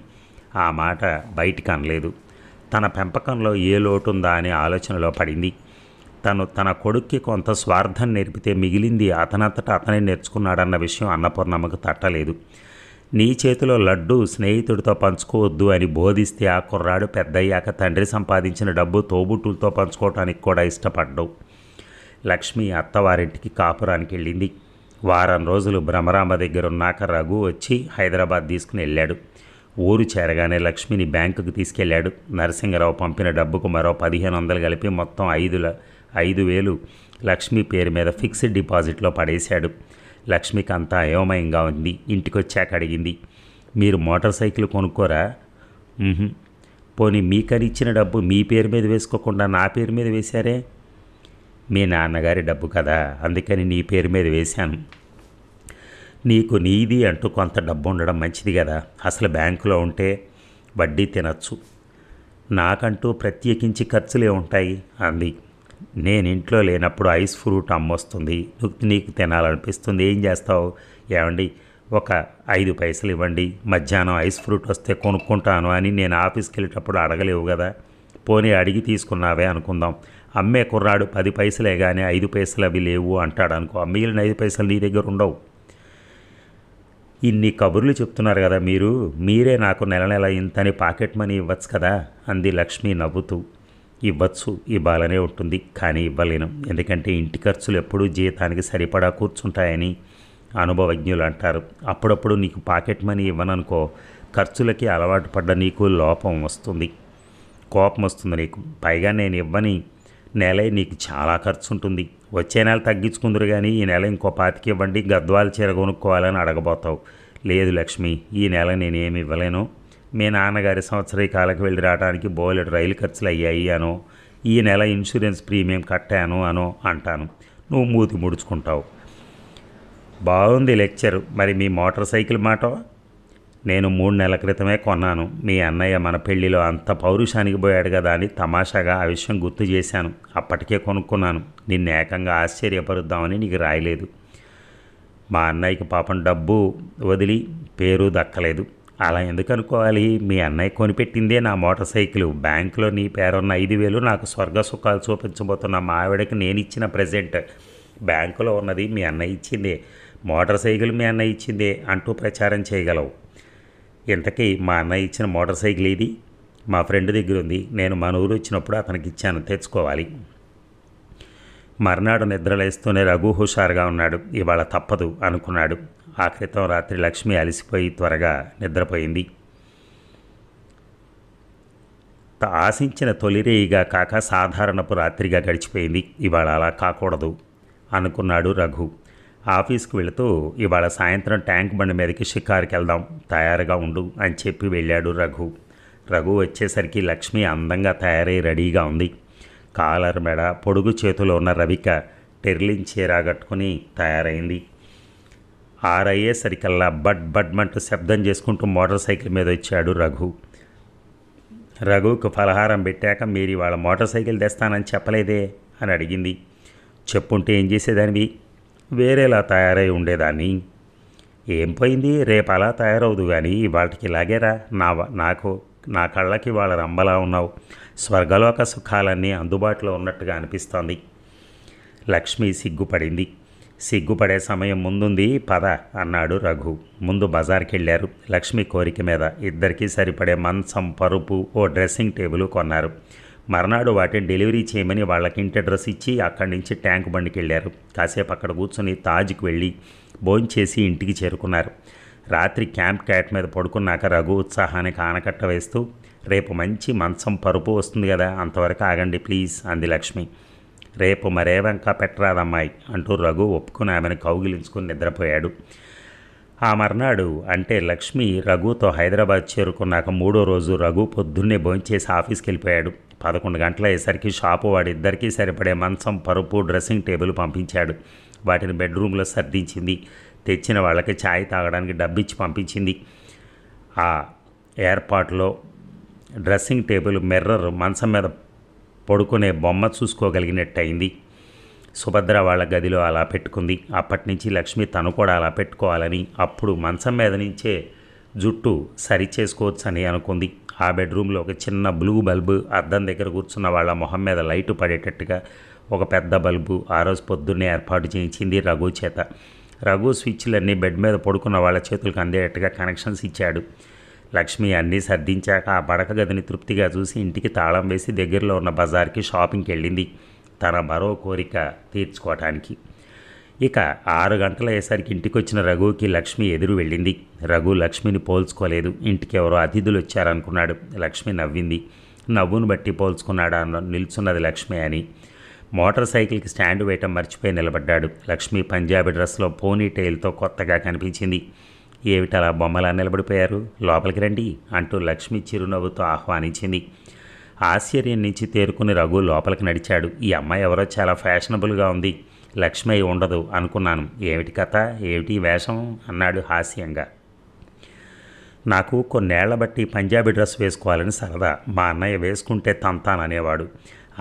ఆ మాట బయటికి అనలేదు. తన పెంపకంలో ఏ లోటుందా అనే ఆలోచనలో పడింది. తన కొడుక్కి కొంత స్వార్థం నేర్పితే మిగిలింది అతనంతటా అతనే నేర్చుకున్నాడన్న విషయం అన్నపూర్ణమ్మకు తట్టలేదు. నీ చేతిలో లడ్డు స్నేహితుడితో పంచుకోవద్దు అని బోధిస్తే ఆ కుర్రాడు పెద్దయ్యాక తండ్రి సంపాదించిన డబ్బు తోబుట్టులతో పంచుకోవటానికి కూడా ఇష్టపడ్డావు. లక్ష్మి అత్తవారింటికి కాపురానికి వెళ్ళింది. వారం రోజులు భ్రమరాంబ దగ్గర ఉన్నాక రఘు వచ్చి హైదరాబాద్ తీసుకుని వెళ్ళాడు. ఊరు చేరగానే లక్ష్మిని బ్యాంకుకి తీసుకెళ్లాడు. నరసింగరావు పంపిన డబ్బుకు మరో 1,500 కలిపి మొత్తం 5,000 లక్ష్మి పేరు మీద ఫిక్స్డ్ డిపాజిట్లో పడేశాడు. లక్ష్మికి అంతా అయోమయంగా ఉంది. ఇంటికొచ్చాక అడిగింది, మీరు మోటార్ సైకిల్ కొనుక్కోరా? పోనీ మీకనిచ్చిన డబ్బు మీ పేరు మీద వేసుకోకుండా నా పేరు మీద వేశారే? మీ నాన్నగారి డబ్బు కదా, అందుకని నీ పేరు మీద వేశాను. నీకు నీది అంటూ కొంత డబ్బు ఉండడం మంచిది కదా, అసలు బ్యాంకులో ఉంటే వడ్డీ తినచ్చు, నాకంటూ ప్రత్యేకించి ఖర్చులే ఉంటాయి అంది. నేను ఇంట్లో లేనప్పుడు ఐస్ ఫ్రూట్ అమ్మొస్తుంది, నీకు తినాలనిపిస్తుంది, ఏం చేస్తావు? ఏమండి, ఒక 5 పైసలు ఇవ్వండి, మధ్యాహ్నం ఐస్ ఫ్రూట్ వస్తే కొనుక్కుంటాను అని నేను ఆఫీస్కి వెళ్ళేటప్పుడు అడగలేవు కదా. పోనీ అడిగి తీసుకున్నావే అనుకుందాం, అమ్మే కుర్రాడు 10 పైసలే కానీ 5 పైసలు అవి లేవు అంటాడు అనుకో, మిగిలిన 5 పైసలు నీ దగ్గర ఉండవు. ఇన్ని కబుర్లు చెప్తున్నారు కదా మీరే నాకు నెల నెల ఇంతని పాకెట్ మనీ ఇవ్వచ్చు కదా అంది లక్ష్మి నవ్వుతూ. ఇవ్వచ్చు, ఇవ్వాలనే ఉంటుంది, కానీ ఇవ్వలేను, ఎందుకంటే ఇంటి ఖర్చులు ఎప్పుడూ జీతానికి సరిపడా కూర్చుంటాయని అనుభవజ్ఞులు అంటారు. అప్పుడప్పుడు నీకు పాకెట్ మనీ ఇవ్వననుకో, ఖర్చులకి అలవాటు పడ్డ నీకు కోపం వస్తుంది నీకు. పైగా నేను ఇవ్వని నెల నీకు చాలా ఖర్చు ఉంటుంది. వచ్చే నెల తగ్గించుకుందరు కానీ ఈ నెల ఇంకో 25 ఇవ్వండి, గద్వాల చీర కొనుక్కోవాలని అడగబోతావు. లేదు లక్ష్మి, ఈ నెల నేనేమి ఇవ్వలేను, మీ నాన్నగారి సంవత్సరీకాలకు వెళ్ళి రావడానికి బోలెడు రైలు ఖర్చులు అయ్యాయి అనో, ఈ నెల ఇన్సూరెన్స్ ప్రీమియం కట్టాను అనో అంటాను. నువ్వు మూతి ముడుచుకుంటావు. బాగుంది లెక్చరు. మరి మీ మోటార్ సైకిల్ మాట? నేను 3 నెలల క్రితమే కొన్నాను. మీ అన్నయ్య మన పెళ్లిలో అంత పౌరుషానికి పోయాడు కదా అని తమాషాగా ఆ విషయం గుర్తు చేశాను. అప్పటికే కొనుక్కున్నాను. నిన్ను ఏకంగా ఆశ్చర్యపరుద్దామని నీకు రాయలేదు. మా అన్నయ్యకి పాపం డబ్బు వదిలి పేరు దక్కలేదు. అలా ఎందుకు అనుకోవాలి? మీ అన్నయ్య కొనిపెట్టిందే నా మోటార్ సైకిల్. బ్యాంకులో నీ పేరున్న 5,000 నాకు స్వర్గ సుఖాలు చూపించబోతున్న మా ఆవిడకి నేను ఇచ్చిన ప్రెజెంట్. బ్యాంకులో ఉన్నది మీ అన్నయ్య ఇచ్చిందే, మోటార్ సైకిల్ మీ అన్నయ్య ఇచ్చిందే అంటూ ప్రచారం చేయగలవు. ఇంతకీ మా అన్నయ్య ఇచ్చిన మోటార్ సైకిల్ ఇది మా ఫ్రెండ్ దగ్గర ఉంది. నేను మన ఊరు వచ్చినప్పుడు అతనికి ఇచ్చాను, తెచ్చుకోవాలి. మర్నాడు నిద్రలేస్తూనే రఘు హుషారుగా ఉన్నాడు. ఇవాళ తప్పదు అనుకున్నాడు. ఆ క్రితం రాత్రి లక్ష్మి అలసిపోయి త్వరగా నిద్రపోయింది. ఆశించిన తొలిరేయిగా కాక సాధారణపు రాత్రిగా గడిచిపోయింది. ఇవాళ అలా కాకూడదు అనుకున్నాడు రఘు. ఆఫీస్కి వెళుతూ ఇవాళ సాయంత్రం ట్యాంక్ బండి మీదకి షికారుకి వెళ్దాం, తయారుగా ఉండు అని చెప్పి వెళ్ళాడు రఘు. రఘు వచ్చేసరికి లక్ష్మి అందంగా తయారై రెడీగా ఉంది. కాలర్ మెడ, పొడుగు చేతిలో ఉన్న రవిక టెర్లిన్ చీర కట్టుకుని తయారైంది. 6 అయ్యేసరికల్లా బడ్ బడ్మంటూ శబ్దం చేసుకుంటూ మోటార్ సైకిల్ మీద వచ్చాడు రఘు. రఘుకు ఫలహారం పెట్టాక మీరు ఇవాళ మోటార్ సైకిల్ తెస్తానని చెప్పలేదే అని అడిగింది. చెప్పుంటే ఏం చేసేదానివి? వేరేలా తయారై ఉండేదాన్ని. ఏం పోయింది, రేపు అలా తయారవుదు కానీ ఇవాళకి ఇలాగేరా. నాకు నా కళ్ళకి వాళ్ళ రంబలా ఉన్నావు. స్వర్గలోక సుఖాలన్నీ అందుబాటులో ఉన్నట్టుగా అనిపిస్తోంది. లక్ష్మి సిగ్గుపడింది. సిగ్గుపడే సమయం ముందుంది, పద అన్నాడు రఘు. ముందు బజార్కి వెళ్ళారు. లక్ష్మి కోరిక మీద ఇద్దరికీ సరిపడే మంచం, పరుపు, ఓ డ్రెస్సింగ్ టేబుల్ కొన్నారు. మర్నాడు వాటిని డెలివరీ చేయమని వాళ్ళకి ఇంటి అడ్రస్ ఇచ్చి అక్కడి నుంచి ట్యాంక్ బండికి వెళ్ళారు. కాసేపు అక్కడ కూర్చొని తాజ్కి వెళ్ళి భోంచేసి ఇంటికి చేరుకున్నారు. రాత్రి క్యాంప్ క్యాట్ మీద పడుకున్నాక రఘు ఉత్సాహానికి ఆనకట్ట వేస్తూ, రేపు మంచి మంచం, పరుపు వస్తుంది కదా, అంతవరకు ఆగండి ప్లీజ్ అంది లక్ష్మి. రేపు మరేవంకా పెట్టరాదమ్మాయి అంటూ రఘు ఒప్పుకుని ఆమెను కౌగిలించుకుని నిద్రపోయాడు. ఆ మర్నాడు అంటే లక్ష్మి రఘుతో హైదరాబాద్ చేరుకున్నాక 3వ రోజు రఘు పొద్దున్నే భోంచేసి ఆఫీస్కి వెళ్ళిపోయాడు. 11 గంటల అయ్యేసరికి షాపు వాడిద్దరికీ సరిపడే మంచం, పరుపు, డ్రెస్సింగ్ టేబుల్ పంపించాడు. వాటిని బెడ్రూమ్లో సర్దించింది. తెచ్చిన వాళ్ళకి ఛాయ్ తాగడానికి డబ్బిచ్చి పంపించింది. ఆ ఏర్పాట్లో డ్రెస్సింగ్ టేబుల్, మిర్రర్, మంచం మీద పడుకునే బొమ్మ చూసుకోగలిగినట్టు అయింది. సుభద్ర వాళ్ళ గదిలో అలా పెట్టుకుంది. అప్పటి నుంచి లక్ష్మి తను కూడా అలా పెట్టుకోవాలని, అప్పుడు మంచం మీద నుంచే జుట్టు సరి చేసుకోవచ్చని అనుకుంది. ఆ బెడ్రూమ్లో ఒక చిన్న బ్లూ బల్బు, అద్దం దగ్గర కూర్చున్న వాళ్ళ మొహం మీద లైటు పడేటట్టుగా ఒక పెద్ద బల్బు ఆ రోజు పొద్దున్నే ఏర్పాటు చేయించింది రఘు చేత. రఘు స్విచ్లన్నీ బెడ్ మీద పడుకున్న వాళ్ళ చేతులకు అందేటట్టుగా కనెక్షన్స్ ఇచ్చాడు. లక్ష్మి అన్నీ సర్దించాక ఆ పడక గదిని తృప్తిగా చూసి ఇంటికి తాళం వేసి దగ్గరలో ఉన్న బజార్కి షాపింగ్కి వెళ్ళింది, తన మరో కోరిక తీర్చుకోవటానికి. ఇక 6 గంటల అయ్యేసరికి ఇంటికి వచ్చిన రఘుకి లక్ష్మి ఎదురు వెళ్ళింది. రఘు లక్ష్మిని పోల్చుకోలేదు. ఇంటికి ఎవరో అతిథులు వచ్చారనుకున్నాడు. లక్ష్మి నవ్వింది. నవ్వును బట్టి పోల్చుకున్నాడా నిల్చున్నది లక్ష్మి అని. మోటార్ సైకిల్కి స్టాండ్ వేయటం మర్చిపోయి నిలబడ్డాడు. లక్ష్మి పంజాబీ డ్రెస్లో పోనీ టైల్తో కొత్తగా కనిపించింది. ఏమిటలా బొమ్మలా నిలబడిపోయారు, లోపలికి రండి అంటూ లక్ష్మి చిరునవ్వుతో ఆహ్వానించింది. ఆశ్చర్యం నుంచి తేరుకుని రఘు లోపలికి నడిచాడు. ఈ అమ్మాయి ఎవరో చాలా ఫ్యాషనబుల్గా ఉంది, లక్ష్మి అయి ఉండదు అనుకున్నాను. ఏమిటి కథ, ఏమిటి వేషం అన్నాడు హాస్యంగా. నాకు కొన్నేళ్ల బట్టి పంజాబీ డ్రెస్ వేసుకోవాలని సరదా. మా అన్నయ్య వేసుకుంటే తంతాననేవాడు.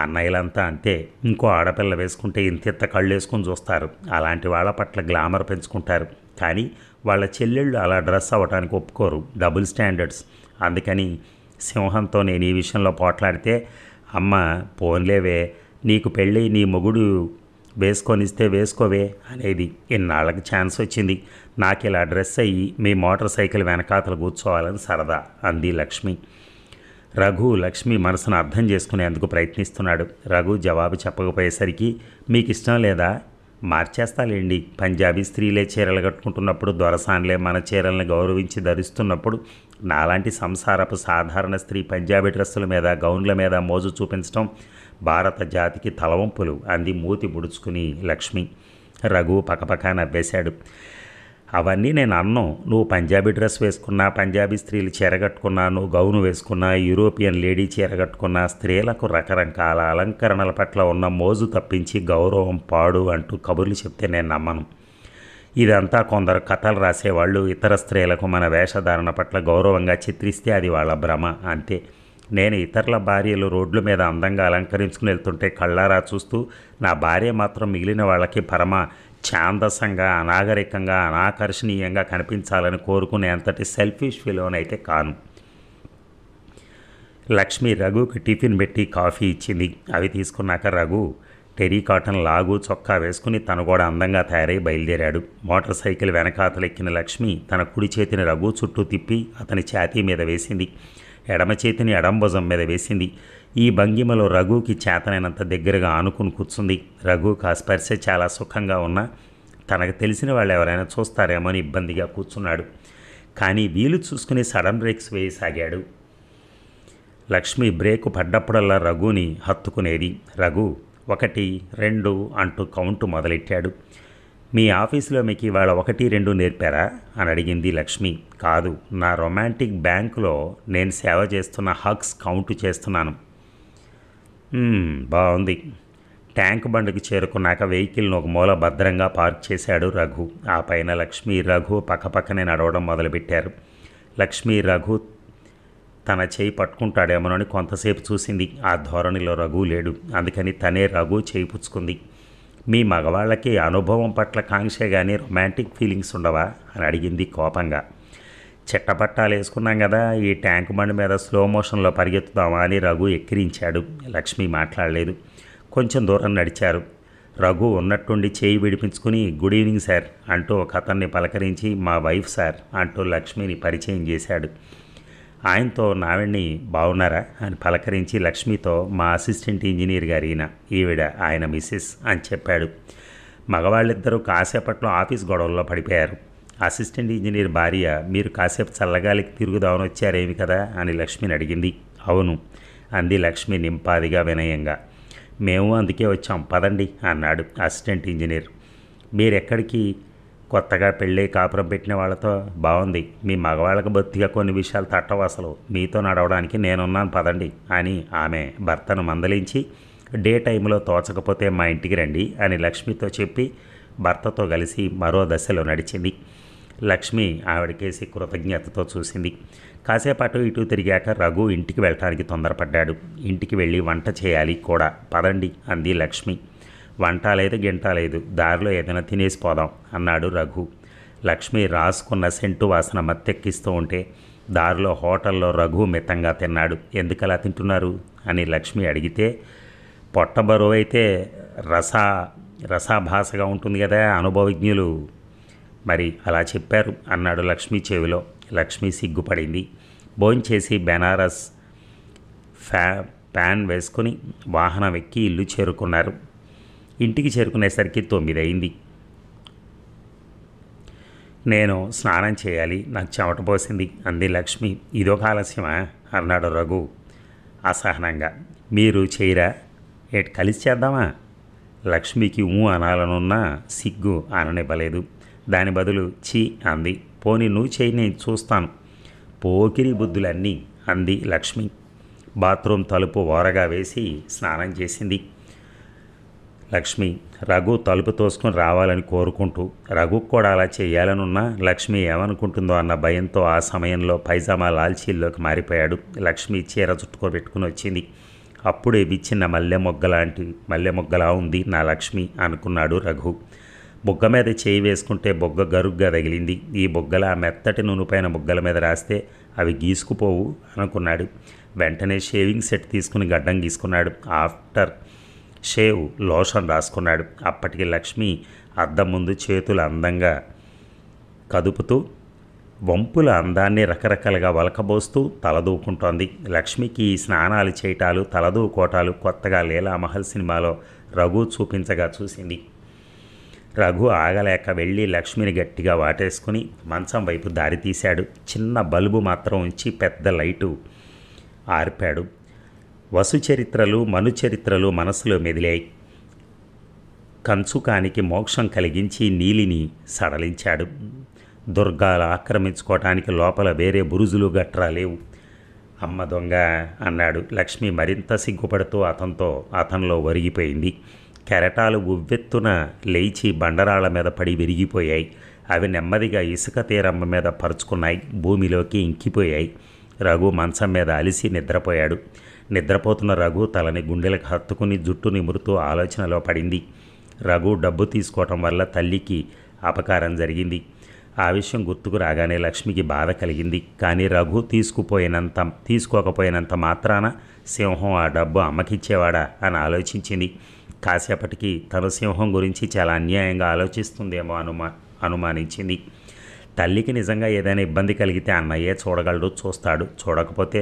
అన్నయ్యలంతా అంతే, ఇంకో ఆడపిల్ల వేసుకుంటే ఇంత కళ్ళు వేసుకుని చూస్తారు. అలాంటి వాళ్ళ పట్ల గ్లామర్ పెంచుకుంటారు. కానీ వాళ్ళ చెల్లెళ్ళు అలా డ్రెస్ అవ్వటానికి ఒప్పుకోరు, డబుల్ స్టాండర్డ్స్. అందుకని సింహంతో నేను ఈ విషయంలో పోట్లాడితే అమ్మ పోన్లేవే, నీకు పెళ్ళి నీ మొగుడు వేసుకొనిస్తే వేసుకోవే అనేది. ఇన్నాళ్ళకి ఛాన్స్ వచ్చింది, నాకు ఇలా డ్రెస్ అయ్యి మీ మోటార్ సైకిల్ వెనకాతలు కూర్చోవాలని సరదా అంది లక్ష్మి. రఘు లక్ష్మి మనసును అర్థం చేసుకునేందుకు ప్రయత్నిస్తున్నాడు. రఘు జవాబు చెప్పకపోయేసరికి, మీకు ఇష్టం లేదా, మార్చేస్తాలేండి. పంజాబీ స్త్రీలే చీరలు కట్టుకుంటున్నప్పుడు, దొరసాన్లే మన చీరలను గౌరవించి ధరిస్తున్నప్పుడు నాలాంటి సంసారపు సాధారణ స్త్రీ పంజాబీ డ్రెస్సుల మీద, గౌన్ల మీద మోజు చూపించడం భారత జాతికి తలవంపులు అంది మూతి ముడుచుకుని లక్ష్మి. రఘు పకపకా నవ్వేశాడు. అవన్నీ నేను అన్నం. నువ్వు పంజాబీ డ్రెస్ వేసుకున్నా, పంజాబీ స్త్రీలు చీరగట్టుకున్నా, నువ్వు గౌను వేసుకున్నా, యూరోపియన్ లేడీ చీరగట్టుకున్నా, స్త్రీలకు రకరకాల అలంకరణల పట్ల ఉన్న మోజు తప్పించి గౌరవం పాడు అంటూ కబుర్లు చెప్తే నేను నమ్మను. ఇదంతా కొందరు కథలు రాసేవాళ్ళు ఇతర స్త్రీలకు మన వేషధారణ పట్ల గౌరవంగా చిత్రిస్తే అది వాళ్ళ భ్రమ, అంతే. నేను ఇతరుల భార్యలు రోడ్ల మీద అందంగా అలంకరించుకుని వెళ్తుంటే కళ్ళారా చూస్తూ నా భార్య మాత్రం మిగిలిన వాళ్ళకి పరమ ఛాందసంగా, అనాగరికంగా, అనాకర్షణీయంగా కనిపించాలని కోరుకునే అంతటి సెల్ఫిష్ ఫీలోనైతే కాను. లక్ష్మి రఘుకి టిఫిన్ పెట్టి కాఫీ ఇచ్చింది. అవి తీసుకున్నాక రఘు టెరీ కాటన్ లాగు చొక్కా వేసుకుని తను కూడా అందంగా తయారై బయలుదేరాడు. మోటార్ సైకిల్ వెనకాతలెక్కిన లక్ష్మి తన కుడి చేతిని రఘు చుట్టూ తిప్పి అతని ఛాతీ మీద వేసింది. ఎడమ చేతిని ఎడం భుజం మీద వేసింది. ఈ భంగిమలో రఘుకి చేతనైనంత దగ్గరగా ఆనుకుని కూర్చుంది. రఘుకి ఆ స్పర్శ చాలా సుఖంగా ఉన్నా తనకు తెలిసిన వాళ్ళు ఎవరైనా చూస్తారేమో అని ఇబ్బందిగా కూర్చున్నాడు. కానీ వీలు చూసుకుని సడన్ బ్రేక్స్ వేయసాగాడు. లక్ష్మి బ్రేకు పడ్డప్పుడల్లా రఘుని హత్తుకునేది. రఘు 1, 2 అంటూ కౌంటు మొదలెట్టాడు. మీ ఆఫీసులో మీకు ఇవాళ 1, 2 నేర్పారా అని అడిగింది లక్ష్మి. కాదు, నా రొమాంటిక్ బ్యాంకులో నేను సేవ చేస్తున్న హగ్స్ కౌంటు చేస్తున్నాను. బాగుంది. ట్యాంక్ బండ్కి చేరుకున్నాక వెహికల్ను ఒక మూల భద్రంగా పార్క్ చేశాడు రఘు. ఆ పైన లక్ష్మి రఘు పక్కపక్కనే నడవడం మొదలుపెట్టారు. లక్ష్మి రఘు తన చేయి పట్టుకుంటాడేమోనని కొంతసేపు చూసింది. ఆ ధోరణిలో రఘు లేడు. అందుకని తనే రఘు చేయి పుచ్చుకుంది. మీ మగవాళ్ళకి అనుభవం పట్ల కాంక్షే కానీ రొమాంటిక్ ఫీలింగ్స్ ఉండవా అని అడిగింది కోపంగా. చెట్టపట్టాలు వేసుకున్నాం కదా, ఈ ట్యాంక్ బండి మీద స్లో మోషన్లో పరిగెత్తుదామా అని రఘు ఎక్కిరించాడు. లక్ష్మి మాట్లాడలేదు. కొంచెం దూరం నడిచారు. రఘు ఉన్నట్టుండి చేయి విడిపించుకుని గుడ్ ఈవినింగ్ సార్ అంటూ ఒక అతన్ని పలకరించి మా వైఫ్ సార్ అంటూ లక్ష్మిని పరిచయం చేశాడు. ఆయనతో నావిడ్ని బాగున్నారా అని పలకరించి లక్ష్మితో మా అసిస్టెంట్ ఇంజనీర్ గారు ఈవిడ ఆయన మిస్సెస్ అని చెప్పాడు. మగవాళ్ళిద్దరూ కాసేపట్లో ఆఫీస్ గొడవల్లో పడిపోయారు. అసిస్టెంట్ ఇంజనీర్ భార్య మీరు కాసేపు చల్లగాలికి తిరుగుదామని వచ్చారేమి కదా అని లక్ష్మిని అడిగింది. అవును అంది లక్ష్మి నింపాదిగా వినయంగా. మేము అందుకే వచ్చాం పదండి అన్నాడు అసిస్టెంట్ ఇంజనీర్. మీరెక్కడికి? కొత్తగా పెళ్ళి కాపురం పెట్టిన వాళ్ళతో బాగుంది. మీ మగవాళ్ళకు బొత్తిగా కొన్ని విషయాలు తట్టవు, అసలు మీతో నడవడానికి నేనున్నాను పదండి అని ఆమె భర్తను మందలించి డే టైంలో తోచకపోతే మా ఇంటికి రండి అని లక్ష్మితో చెప్పి భర్తతో కలిసి మరో దశలో నడిచింది. లక్ష్మి ఆవిడకేసి కృతజ్ఞతతో చూసింది. కాసేపు అటు ఇటు తిరిగాక రఘు ఇంటికి వెళ్ళటానికి తొందరపడ్డాడు. ఇంటికి వెళ్ళి వంట చేయాలి కూడా, పదండి అంది లక్ష్మి. వంట లేదు గింట లేదు, దారిలో ఏదైనా తినేసి పోదాం అన్నాడు రఘు. లక్ష్మి రాసుకున్న సెంటు వాసన మత్తెక్కిస్తూ ఉంటే దారిలో హోటల్లో రఘు మితంగా తిన్నాడు. ఎందుకలా తింటున్నారు అని లక్ష్మి అడిగితే పొట్ట బరువు అయితే రసాభాసగా ఉంటుంది కదా, అనుభవజ్ఞులు మరి అలా చెప్పారు అన్నాడు లక్ష్మి చెవిలో. లక్ష్మి సిగ్గుపడింది. భోంచేసి బెనారస్ ప్యాన్ వేసుకుని వాహనం ఎక్కి ఇల్లు చేరుకున్నారు. ఇంటికి చేరుకునేసరికి 9 అయింది. నేను స్నానం చేయాలి, నాకు చెమట పోసింది అంది లక్ష్మి. ఇదొక ఆలస్యమా అన్నాడు రఘు అసహనంగా. మీరు చేయరా, ఏటి కలిసి చేద్దామా? లక్ష్మికి అనాలనున్నా సిగ్గు అననివ్వలేదు. దాని బదులు చీ అంది. పోనీ నువ్వు చేయి, నేను చూస్తాను. పోకిరి బుద్ధులన్నీ అంది లక్ష్మి. బాత్రూమ్ తలుపు ఓరగా వేసి స్నానం చేసింది లక్ష్మి. రఘు తలుపు తోసుకొని రావాలని కోరుకుంటూ రఘుకు కూడా అలా చేయాలనున్నా లక్ష్మి ఏమనుకుంటుందో అన్న భయంతో ఆ సమయంలో పైజామా లాల్చీల్లోకి మారిపోయాడు. లక్ష్మి చీర చుట్టుకోబెట్టుకుని వచ్చింది. అప్పుడే విచ్చిన మల్లె మొగ్గలా ఉంది నా లక్ష్మి అనుకున్నాడు రఘు. బొగ్గ మీద చేయి వేసుకుంటే బొగ్గ గరుగ్గా తగిలింది. ఈ బొగ్గల మెత్తటి నూనెపైన బొగ్గల మీద రాస్తే అవి గీసుకుపోవు అనుకున్నాడు. వెంటనే షేవింగ్ సెట్ తీసుకుని గడ్డం గీసుకున్నాడు. ఆఫ్టర్ షేవ్ లోషన్ రాసుకున్నాడు. అప్పటికి లక్ష్మి అద్దం ముందు చేతులు అందంగా కదుపుతూ వంపుల అందాన్ని రకరకాలుగా వలకబోస్తూ తలదూకుంటోంది. లక్ష్మికి ఈ స్నానాలు చేయటాలు తలదూకోటాలు కొత్తగా లీలామహల్ సినిమాలో రఘు చూపించగా చూసింది. రఘు ఆగలేక వెళ్ళి లక్ష్మిని గట్టిగా వాటేసుకుని మంచం వైపు దారి తీశాడు. చిన్న బల్బు మాత్రం ఉంచి పెద్ద లైటు ఆర్పాడు. వసు చరిత్రలు మను చరిత్రలు మనసులో మెదిలాయి. కంచుకానికి మోక్షం కలిగించి నీలిని సడలించాడు. దుర్గాలు ఆక్రమించుకోవటానికి లోపల వేరే బురుజులు గట్రా లేవు. అమ్మ దొంగ అన్నాడు. లక్ష్మి మరింత సిగ్గుపడుతూ అతనిలో ఒరిగిపోయింది. కెరటాలు ఉవ్వెత్తున లేచి బండరాళ్ల మీద పడి విరిగిపోయాయి. అవి నెమ్మదిగా ఇసుక తీరమ్మ మీద పరుచుకున్నాయి, భూమిలోకి ఇంకిపోయాయి. రఘు మంచం మీద అలిసి నిద్రపోయాడు. నిద్రపోతున్న రఘు తలని గుండెలకు హత్తుకుని జుట్టు నిమురుతూ ఆలోచనలో పడింది. రఘు డబ్బు తీసుకోవటం వల్ల తల్లికి అపకారం జరిగింది. ఆ విషయం గుర్తుకు రాగానే లక్ష్మికి బాధ కలిగింది. కానీ రఘు తీసుకోకపోయినంత మాత్రాన సింహం ఆ డబ్బు అమ్మకిచ్చేవాడా అని ఆలోచించింది. కాసేపటికి తను సింహం గురించి చాలా అన్యాయంగా ఆలోచిస్తుందేమో అనుమానించింది. తల్లికి నిజంగా ఏదైనా ఇబ్బంది కలిగితే అన్నయ్యే చూడగలడు, చూస్తాడు. చూడకపోతే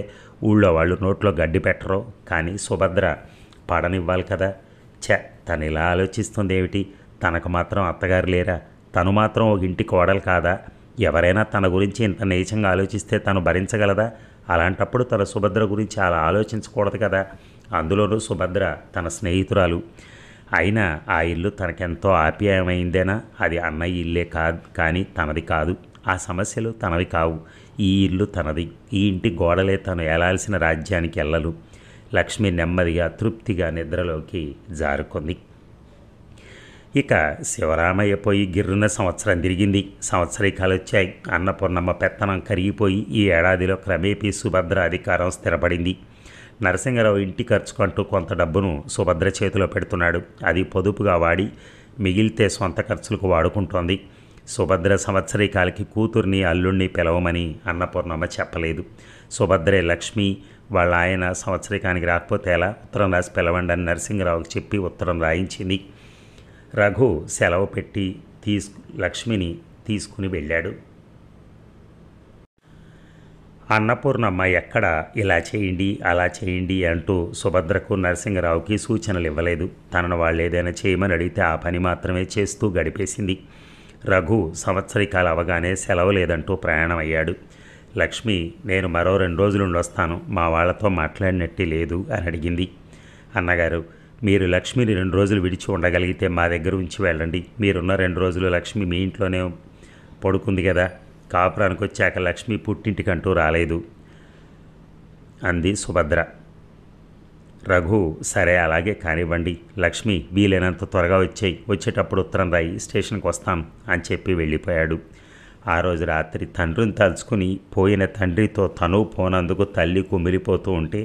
ఊళ్ళో వాళ్ళు నోట్లో గడ్డి పెట్టరు. కానీ సుభద్ర పడనివ్వాలి కదా. తను ఇలా ఆలోచిస్తుంది ఏమిటి? తనకు మాత్రం అత్తగారు లేరా? తను మాత్రం ఒక ఇంటి కోడలు కాదా? ఎవరైనా తన గురించి ఇంత నీచంగా ఆలోచిస్తే తను భరించగలదా? అలాంటప్పుడు తన సుభద్ర గురించి అలా ఆలోచించకూడదు కదా. అందులోనూ సుభద్ర తన స్నేహితురాలు. అయినా ఆ ఇల్లు తనకెంతో ఆప్యాయమైందేనా? అది అన్నయ్య ఇల్లే కానీ తనది కాదు. ఆ సమస్యలు తనవి కావు. ఈ ఇల్లు తనది. ఈ ఇంటి గోడలే తను ఏలాల్సిన రాజ్యానికి ఎల్లలు. లక్ష్మి నెమ్మదిగా తృప్తిగా నిద్రలోకి జారుకుంది. ఇక శివరామయ్య పోయి గిర్రున సంవత్సరం తిరిగింది. సంవత్సరీకాలు వచ్చాయి. అన్నపూర్ణమ్మ పెత్తనం కరిగిపోయి ఈ ఏడాదిలో క్రమేపీ సుభద్ర అధికారం స్థిరపడింది. నరసింగరావు ఇంటి ఖర్చుకంటూ కొంత డబ్బును సుభద్ర చేతిలో పెడుతున్నాడు. అది పొదుపుగా వాడి మిగిలితే సొంత ఖర్చులకు వాడుకుంటోంది. సుభద్ర సంవత్సరీకాలకి కూతుర్ని అల్లుణ్ణి పిలవమని అన్నపూర్ణమ్మ చెప్పలేదు. సుభద్రే లక్ష్మి వాళ్ళ ఆయన సంవత్సరీకానికి రాకపోతే ఎలా, ఉత్తరం రాసి పిలవండి అని నరసింగరావుకి చెప్పి ఉత్తరం రాయించింది. రఘు సెలవు పెట్టి లక్ష్మిని తీసుకుని వెళ్ళాడు. అన్నపూర్ణమ్మ ఎక్కడ ఇలా చేయండి అలా చేయండి అంటూ సుభద్రకు నరసింగరావుకి సూచనలు ఇవ్వలేదు. తనను వాళ్ళు ఏదైనా చేయమని అడిగితే ఆ పని మాత్రమే చేస్తూ గడిపేసింది. రఘు సంవత్సరీకాలు అవగానే సెలవు లేదంటూ ప్రయాణం అయ్యాడు. లక్ష్మి నేను మరో 2 రోజులుండి వస్తాను, మా వాళ్లతో మాట్లాడినట్టే లేదు అని అడిగింది. అన్నగారు మీరు లక్ష్మిని 2 రోజులు విడిచి ఉండగలిగితే మా దగ్గర ఉంచి వెళ్ళండి. మీరున్న 2 రోజులు లక్ష్మి మీ ఇంట్లోనే పడుకుంది కదా, కాపురానికి వచ్చాక లక్ష్మి పుట్టింటికంటూ రాలేదు అంది సుభద్ర. రఘు సరే అలాగే కానివ్వండి, లక్ష్మి వీలైనంత త్వరగా వచ్చేటప్పుడు ఉత్తరం రాయి, స్టేషన్కి వస్తాం అని చెప్పి వెళ్ళిపోయాడు. ఆ రోజు రాత్రి తండ్రిని తలుచుకుని పోయిన తండ్రితో తను పోనందుకు తల్లి కుమిలిపోతూ ఉంటే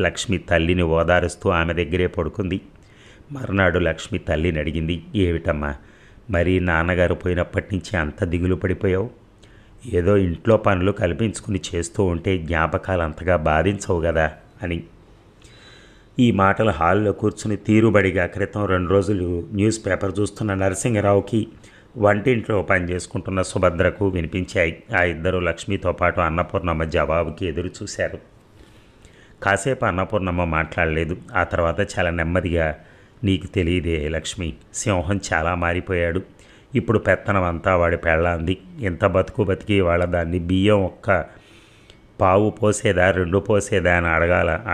లక్ష్మి తల్లిని ఓదారుస్తూ ఆమె దగ్గరే పడుకుంది. మర్నాడు లక్ష్మి తల్లిని అడిగింది, ఏమిటమ్మా మరి నాన్నగారు పోయినప్పటి నుంచి అంత దిగులు పడిపోయావు? ఏదో ఇంట్లో పనులు కల్పించుకుని చేస్తూ ఉంటే జ్ఞాపకాలు అంతగా బాధించవు కదా అని. ఈ మాటలు హాల్లో కూర్చుని తీరుబడిగా క్రితం 2 రోజులు న్యూస్ పేపర్ చూస్తున్న నరసింగరావుకి, వంటింట్లో పనిచేసుకుంటున్న సుభద్రకు వినిపించాయి. ఆ ఇద్దరు లక్ష్మితో పాటు అన్నపూర్ణమ్మ జవాబుకి ఎదురు చూశారు. కాసేపు అన్నపూర్ణమ్మ మాట్లాడలేదు. ఆ తర్వాత చాలా నెమ్మదిగా, నీకు తెలియదే లక్ష్మి, సింహం చాలా మారిపోయాడు. ఇప్పుడు పెత్తనం అంతా వాడి పెళ్ళాంది. ఎంత బతికి వాళ్ళ దాన్ని బియ్యం ఒక్క పావు పోసేదా 2 పోసేదా అని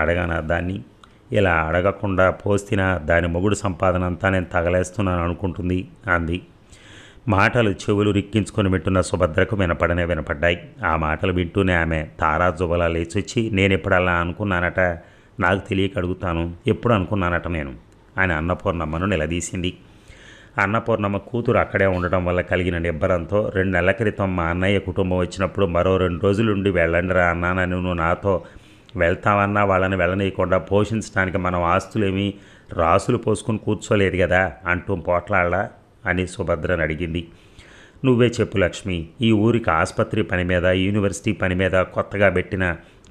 అడగాన దాన్ని. ఇలా అడగకుండా పోస్తినా దాని మొగుడు సంపాదన అంతా నేను తగలేస్తున్నాను అనుకుంటుంది అంది. మాటలు చెవులు రిక్కించుకొని వింటున్న సుభద్రకు వినపడ్డాయి. ఆ మాటలు వింటూనే ఆమె తారాజుబలా లేచొచ్చి, నేను ఎప్పుడల్లా అనుకున్నానట, నాకు తెలియక అడుగుతాను, ఎప్పుడు అనుకున్నానట నేను అని అన్నపూర్ణమ్మను నిలదీసింది. అన్నపూర్ణమ్మ కూతురు అక్కడే ఉండటం వల్ల కలిగిన నిబ్బరంతో 2 నెలల క్రితం మా అన్నయ్య కుటుంబం వచ్చినప్పుడు మరో 2 రోజులుండి వెళ్ళండిరా అన్నానని నువ్వు నాతో వెళ్తామన్నా వాళ్ళని వెళ్ళనీయకుండా పోషించడానికి మనం ఆస్తులేమీ రాసులు పోసుకుని కూర్చోలేదు కదా అంటూ పోట్లాడా అని సుభద్రని అడిగింది. నువ్వే చెప్పు లక్ష్మి, ఈ ఊరికి ఆసుపత్రి పని మీద, యూనివర్సిటీ పని మీద కొత్తగా పెట్టిన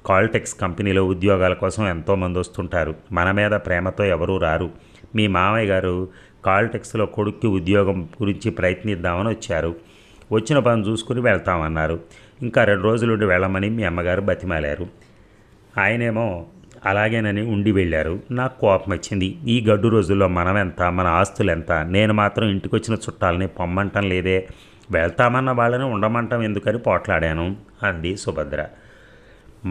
కాల్టెక్స్ కంపెనీలో ఉద్యోగాల కోసం ఎంతోమంది వస్తుంటారు. మన మీద ప్రేమతో ఎవరూ రారు. మీ మామయ్య గారు కాల్టెక్స్లో కొడుక్కి ఉద్యోగం గురించి ప్రయత్నిద్దామని వచ్చారు. వచ్చిన పని చూసుకుని వెళ్తామన్నారు. ఇంకా 2 రోజులుండి వెళ్ళమని మీ అమ్మగారు బతిమాలారు. ఆయనేమో అలాగేనని ఉండి వెళ్ళారు. నాకు కోపం వచ్చింది. ఈ గడ్డు రోజుల్లో మనమెంత, మన ఆస్తులు ఎంత, నేను మాత్రం ఇంటికి వచ్చిన చుట్టాలని పొమ్మంటం లేదే, వెళ్తామన్న వాళ్ళని ఉండమంటం ఎందుకని పోట్లాడాను అంది సుభద్ర.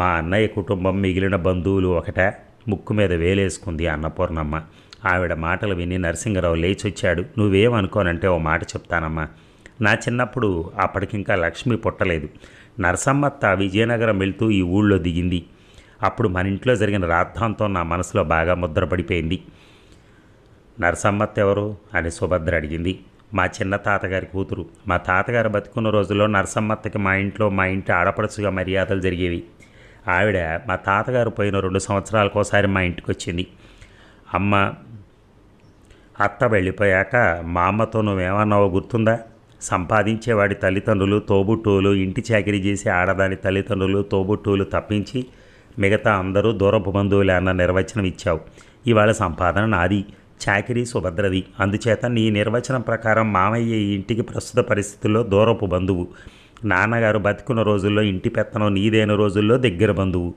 మా అన్నయ్య కుటుంబం మిగిలిన బంధువులు ఒకటే, ముక్కు మీద వేలేసుకుంది అన్నపూర్ణమ్మ. ఆవిడ మాటలు విని నరసింగరావు లేచొచ్చాడు. నువ్వేమనుకోనంటే ఓ మాట చెప్తానమ్మా. నా చిన్నప్పుడు అప్పటికింకా లక్ష్మి పుట్టలేదు. నరసమ్మత్త విజయనగరం వెళ్తూ ఈ ఊళ్ళో దిగింది. అప్పుడు మన ఇంట్లో జరిగిన రాద్ధాంతం నా మనసులో బాగా ముద్రపడిపోయింది. నరసమ్మత్త ఎవరు అని సుభద్ర అడిగింది. మా చిన్న తాతగారి కూతురు. మా తాతగారు బతుకున్న రోజుల్లో నరసమ్మత్తకి మా ఇంటి ఆడపడుచుగా మర్యాదలు జరిగేవి. ఆవిడ మా తాతగారు పోయిన 2 సంవత్సరాలకోసారి మా ఇంటికి వచ్చింది. అత్త వెళ్ళిపోయాక మా అమ్మతో నువ్వేమన్నావో గుర్తుందా? సంపాదించేవాడి తల్లిదండ్రులు, తోబుట్టువులు, ఇంటి చాకిరీ చేసి ఆడదాని తల్లిదండ్రులు, తోబుట్టువులు తప్పించి మిగతా అందరూ దూరపు బంధువులే అన్న నిర్వచనం ఇచ్చావు. ఇవాళ సంపాదన నాది, చాకిరీ సుభద్రది. అందుచేత నీ నిర్వచనం ప్రకారం మామయ్య ఈ ఇంటికి ప్రస్తుత పరిస్థితుల్లో దూరపు బంధువు. నాన్నగారు బతికున్న రోజుల్లో ఇంటి పెత్తనం నీదైన రోజుల్లో దగ్గర బంధువు.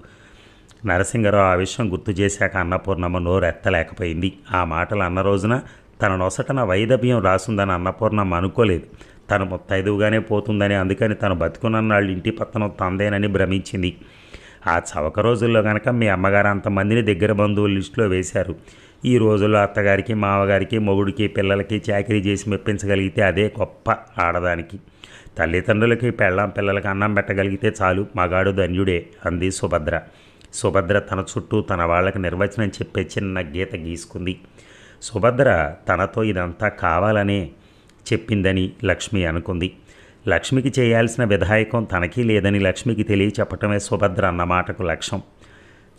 నరసింగరావు ఆ విషయం గుర్తు చేశాక అన్నపూర్ణమ్మ నోరెత్తలేకపోయింది. ఆ మాటలు అన్న రోజున తన నొసటన వైదభ్యం రాసుందని అన్నపూర్ణమ్మ అనుకోలేదు. తను ముత్తైదువుగానే పోతుందని, అందుకని తను బతుకున్నన్నాళ్ళు ఇంటి పత్తనం తందేనని భ్రమించింది. ఆ చవక రోజుల్లో కనుక మీ అమ్మగారు అంతమందిని దగ్గర బంధువుల లిస్టులో వేశారు. ఈ రోజుల్లో అత్తగారికి, మామగారికి, మొగుడికి, పిల్లలకి చాకరీ చేసి మెప్పించగలిగితే అదే గొప్ప ఆడదానికి. తల్లిదండ్రులకి, పిల్లలకి అన్నం పెట్టగలిగితే చాలు, మగాడు ధన్యుడే అంది సుభద్ర. సుభద్ర తన చుట్టూ తన వాళ్ళకి నిర్వచనం చెప్పే చిన్న గీత గీసుకుంది. సుభద్ర తనతో ఇదంతా కావాలనే చెప్పిందని లక్ష్మి అనుకుంది. లక్ష్మికి చేయాల్సిన విధాయకం తనకీ లేదని లక్ష్మికి తెలియచెప్పటమే సుభద్ర అన్న మాటకు లక్ష్యం.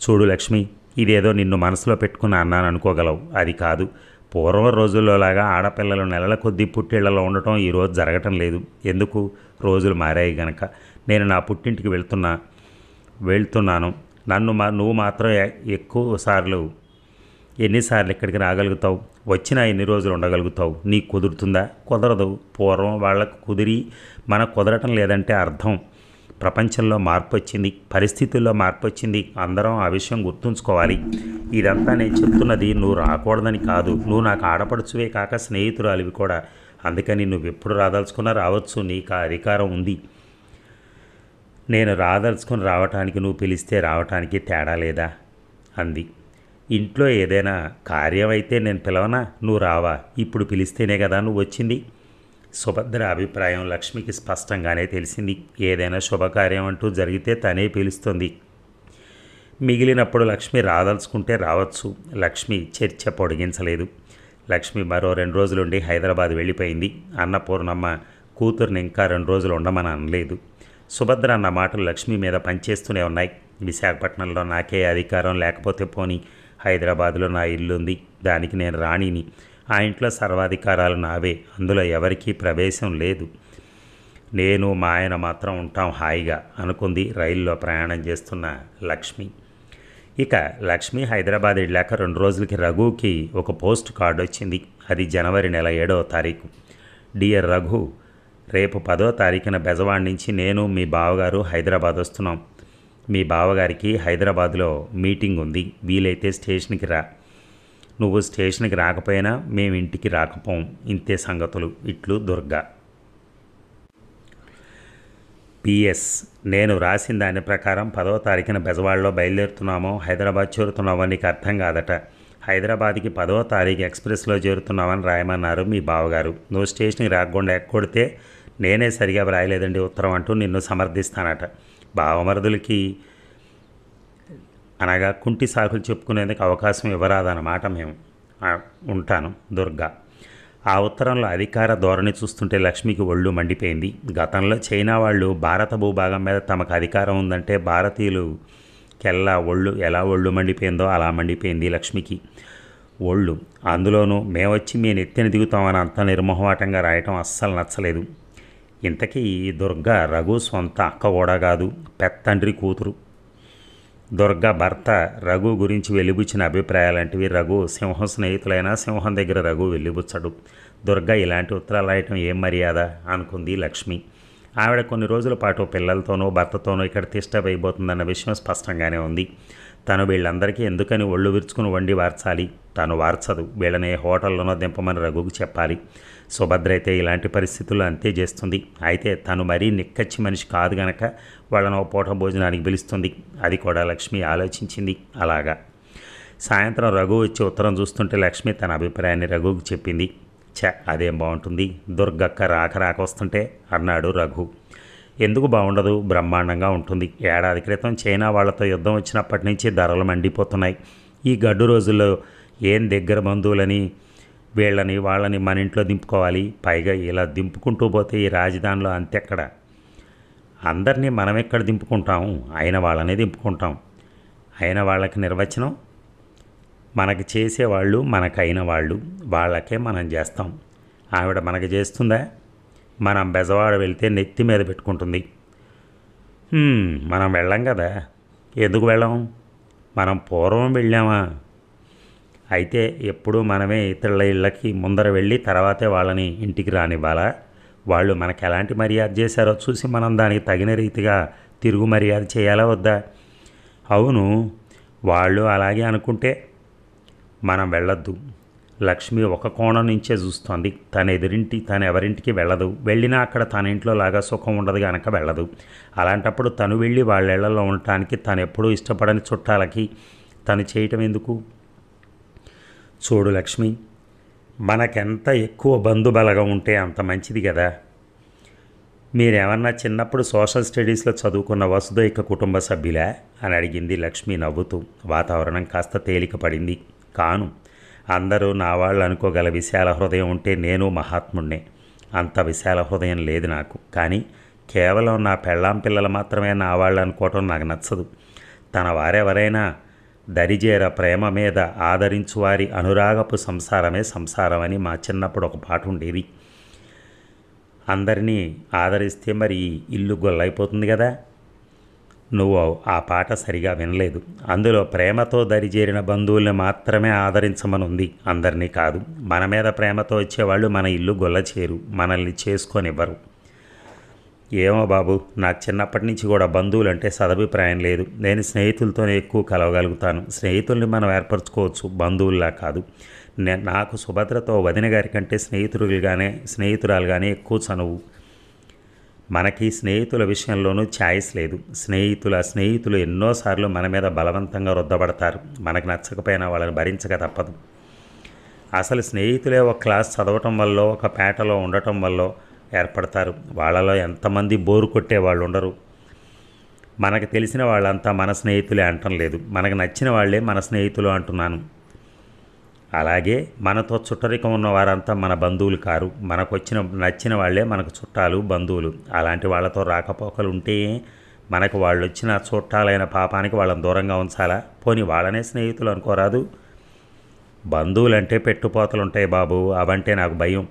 చూడు లక్ష్మి, ఇదేదో నిన్ను మనసులో పెట్టుకుని అన్నాను అనుకోగలవు, అది కాదు. పూర్వం రోజుల్లోలాగా ఆడపిల్లలు నెలల కొద్దీ పుట్టిళ్లలో ఉండటం ఈరోజు జరగటం లేదు. ఎందుకు? రోజులు మారాయి గనక. నేను నా పుట్టింటికి వెళ్తున్నాను. నువ్వు మాత్రం ఎన్నిసార్లు ఇక్కడికి రాగలుగుతావు? వచ్చినా ఎన్ని రోజులు ఉండగలుగుతావు? నీకు కుదురుతుందా? కుదరదు. పూర్వం వాళ్లకు కుదిరి మనకు కుదరటం లేదంటే అర్థం ప్రపంచంలో మార్పు వచ్చింది, పరిస్థితుల్లో మార్పు వచ్చింది. అందరం ఆ విషయం గుర్తుంచుకోవాలి. ఇదంతా నేను చెప్తున్నది నువ్వు రాకూడదని కాదు. నువ్వు నాకు ఆడపడుచువే కాక స్నేహితురాలివి కూడా. అందుకని నువ్వు ఎప్పుడు రాదలుచుకున్నా రావచ్చు, నీకు ఆ అధికారం ఉంది. నేను రాదలుచుకుని రావటానికి నువ్వు పిలిస్తే రావటానికి తేడా లేదా అంది. ఇంట్లో ఏదైనా కార్యం అయితే నేను పిలవనా? నువ్వు రావా? ఇప్పుడు పిలిస్తేనే కదా నువ్వు వచ్చింది. సుభద్ర అభిప్రాయం లక్ష్మికి స్పష్టంగానే తెలిసింది. ఏదైనా శుభకార్యం అంటూ జరిగితే తనే పిలుస్తుంది. మిగిలినప్పుడు లక్ష్మి రాదలుచుకుంటే రావచ్చు. లక్ష్మి చర్చ పొడిగించలేదు. లక్ష్మి మరో 2 రోజులుండి హైదరాబాద్ వెళ్ళిపోయింది. అన్నపూర్ణమ్మ కూతుర్ని ఇంకా 2 రోజులు ఉండమని అనలేదు. సుభద్ర అన్న మాటలు లక్ష్మి మీద పనిచేస్తూనే ఉన్నాయి. విశాఖపట్నంలో నాకే అధికారం లేకపోతే పోని, హైదరాబాదులో నా ఇల్లుంది, దానికి నేను రాణిని. ఆ ఇంట్లో సర్వాధికారాలు నావే, అందులో ఎవరికీ ప్రవేశం లేదు. నేను మా ఆయన మాత్రం ఉంటాం హాయిగా అనుకుంది రైల్లో ప్రయాణం చేస్తున్న లక్ష్మి. ఇక లక్ష్మి హైదరాబాద్ వెళ్ళాక 2 రోజులకి రఘుకి ఒక పోస్ట్ కార్డు వచ్చింది. అది జనవరి నెల 7వ తారీఖు. డియర్ రఘు, రేపు 10వ తారీఖున బెజవాడ నుంచి నేను మీ బావగారు హైదరాబాద్ వస్తున్నాం. మీ బావగారికి హైదరాబాద్లో మీటింగ్ ఉంది, వీలైతే స్టేషన్కి రా. నువ్వు స్టేషన్కి రాకపోయినా మేము ఇంటికి రాకపోం. ఇంతే సంగతులు. ఇట్లు దుర్గా. పిఎస్, నేను రాసిన దాని ప్రకారం 10వ తారీఖున బెజవాడలో బయలుదేరుతున్నామో హైదరాబాద్ చేరుతున్నామో నీకు అర్థం కాదట. హైదరాబాద్కి 10వ తారీఖు ఎక్స్ప్రెస్లో చేరుతున్నామని రాయమన్నారు మీ బావగారు. నువ్వు స్టేషన్కి రాకుండా ఎక్కొడితే నేనే సరిగా వ్రాయలేదండి ఉత్తరం అంటూ నిన్ను సమర్థిస్తానట. బావమరుదులకి అనగా కుంటి సాకులు చెప్పుకునేందుకు అవకాశం ఇవ్వరాదన్నమాట. మేము ఉంటాను దుర్గా. ఆ ఉత్తరంలో అధికార ధోరణి చూస్తుంటే లక్ష్మికి ఒళ్ళు మండిపోయింది. గతంలో చైనా వాళ్ళు భారత భూభాగం మీద తమకు అధికారం ఉందంటే భారతీయులకెల్లా ఎలా ఒళ్ళు మండిపోయిందో అలా మండిపోయింది లక్ష్మికి ఒళ్ళు. అందులోనూ మేమొచ్చి మీ నెత్తిన దిగుతామని అంత నిర్మోహమాటంగా రాయటం అస్సలు నచ్చలేదు. ఇంతకీ దుర్గా రఘు సొంత అక్క కూడా కాదు, పెత్తండ్రి కూతురు. దుర్గా భర్త రఘు గురించి వెలిబుచ్చిన అభిప్రాయాలంటివి. రఘు సింహం స్నేహితులైనా సింహం దగ్గర రఘు వెలిబుచ్చడు. దుర్గా ఇలాంటి ఉత్తరాలు రాయటం ఏం మర్యాద అనుకుంది లక్ష్మి. ఆవిడ కొన్ని రోజుల పాటు పిల్లలతోనూ భర్తతోనూ ఇక్కడ తిష్ట వేయబోతుందన్న విషయం స్పష్టంగానే ఉంది. తను వీళ్ళందరికీ ఎందుకని ఒళ్ళు విరుచుకుని వండి వార్చాలి? తను వార్చదు. వీళ్ళని హోటల్లోనో దింపమని రఘుకు చెప్పాలి. సుభద్ర అయితే ఇలాంటి పరిస్థితుల్లో అంతే చేస్తుంది. అయితే తను మరీ నిక్కచ్చి మనిషి కాదు గనక వాళ్ళను పూట భోజనానికి పిలుస్తుంది. అది కూడా లక్ష్మి ఆలోచించింది. అలాగా సాయంత్రం రఘు వచ్చి ఉత్తరం చూస్తుంటే లక్ష్మి తన అభిప్రాయాన్ని రఘుకు చెప్పింది. అదేం బాగుంటుంది, దుర్గక్క రాక వస్తుంటే అన్నాడు రఘు. ఎందుకు బాగుండదు? బ్రహ్మాండంగా ఉంటుంది. ఏడాది క్రితం చైనా వాళ్లతో యుద్ధం వచ్చినప్పటి నుంచి ధరలు మండిపోతున్నాయి. ఈ గడ్డు రోజుల్లో ఏం దగ్గర బంధువులని వాళ్ళని మన ఇంట్లో దింపుకోవాలి. పైగా ఇలా దింపుకుంటూ పోతే ఈ రాజధానిలో అంతెక్కడ? అందరినీ మనం ఎక్కడ దింపుకుంటాము? అయిన వాళ్ళనే దింపుకుంటాం. అయిన వాళ్ళకి నిర్వచనం, మనకి చేసేవాళ్ళు మనకైన వాళ్ళు, వాళ్ళకే మనం చేస్తాం. ఆవిడ మనకి చేస్తుందా? మనం బెజవాడ వెళ్తే నెత్తి మీద పెట్టుకుంటుంది. మనం వెళ్ళాం కదా. ఎందుకు వెళ్ళాం? మనం పూర్వం వెళ్ళామా? అయితే ఎప్పుడు మనమే ఇతరుల ఇళ్ళకి ముందర వెళ్ళి తర్వాతే వాళ్ళని ఇంటికి రానివ్వాలా? వాళ్ళు మనకు ఎలాంటి మర్యాద చేశారో చూసి మనం దానికి తగిన రీతిగా తిరుగు మర్యాద చేయాలా వద్దా? అవును, వాళ్ళు అలాగే అనుకుంటే మనం వెళ్ళొద్దు. లక్ష్మి ఒక కోణం నుంచే చూస్తోంది. తను ఎవరింటికి వెళ్ళదు. వెళ్ళినా అక్కడ తన ఇంట్లో లాగా సుఖం ఉండదు కనుక వెళ్ళదు. అలాంటప్పుడు తను వెళ్ళి వాళ్ళ ఇళ్లలో ఉండటానికి తను ఎప్పుడూ ఇష్టపడని చుట్టాలకి తను చేయటం ఎందుకు? చూడు లక్ష్మి, మనకెంత ఎక్కువ బంధుబలగం ఉంటే అంత మంచిది కదా. మీరేమన్నా చిన్నప్పుడు సోషల్ స్టడీస్లో చదువుకున్న వసుదైక కుటుంబ సభ్యులా అని అడిగింది లక్ష్మి నవ్వుతూ. వాతావరణం కాస్త తేలిక పడింది. కాను, అందరూ నా వాళ్ళు అనుకోగల విశాల హృదయం ఉంటే నేను మహాత్ముణ్ణే. అంత విశాల హృదయం లేదు నాకు. కానీ కేవలం నా పెళ్ళాం పిల్లలు మాత్రమే నా వాళ్ళు అనుకోవటం నాకు నచ్చదు. తన వారెవరైనా దరిజేర ప్రేమ మీద ఆదరించువారి అనురాగపు సంసారమే సంసారమని మా చిన్నప్పుడు ఒక పాట ఉండేది. అందరినీ ఆదరిస్తే మరి ఇల్లు గొల్లైపోతుంది కదా. నువ్వు ఆ పాట సరిగా వినలేదు. అందులో ప్రేమతో దరిజేరిన బంధువుల్ని మాత్రమే ఆదరించమనుంది, అందరినీ కాదు. మన మీద ప్రేమతో వచ్చేవాళ్ళు మన ఇల్లు గొల్ల చేరు, మనల్ని చేసుకొనివ్వరు. ఏమో బాబు, నాకు చిన్నప్పటి నుంచి కూడా బంధువులు అంటే సదభిప్రాయం లేదు. నేను స్నేహితులతోనే ఎక్కువ కలవగలుగుతాను. స్నేహితుల్ని మనం ఏర్పరచుకోవచ్చు, బంధువుల్లా కాదు. నాకు సుభద్రతో వదిన గారి కంటే స్నేహితురాలుగానే ఎక్కువ చనువు. మనకి స్నేహితుల విషయంలోనూ ఛాయిస్ లేదు. స్నేహితులు ఎన్నోసార్లు మన మీద బలవంతంగా రుద్దబడతారు. మనకు నచ్చకపోయినా వాళ్ళని భరించక తప్పదు. అసలు స్నేహితులే ఒక క్లాస్ చదవటం వల్ల, ఒక పేటలో ఉండటం వల్ల ఏర్పడతారు. వాళ్ళలో ఎంతమంది బోరు కొట్టే వాళ్ళు ఉండరు. మనకు తెలిసిన వాళ్ళంతా మన స్నేహితులే అంటం లేదు, మనకు నచ్చిన వాళ్ళే మన స్నేహితులు అంటున్నాను. అలాగే మనతో చుట్టరికం ఉన్న వారంతా మన బంధువులు కారు. నచ్చిన వాళ్ళే మనకు చుట్టాలు, బంధువులు. అలాంటి వాళ్ళతో రాకపోకలు ఉంటే మనకు వాళ్ళు వచ్చిన చుట్టాలైన పాపానికి వాళ్ళని దూరంగా ఉంచాలా? పోనీ వాళ్ళనే స్నేహితులు అనుకోరాదు? బంధువులంటే పెట్టుపోతలు ఉంటాయి బాబు, అవంటే నాకు భయం.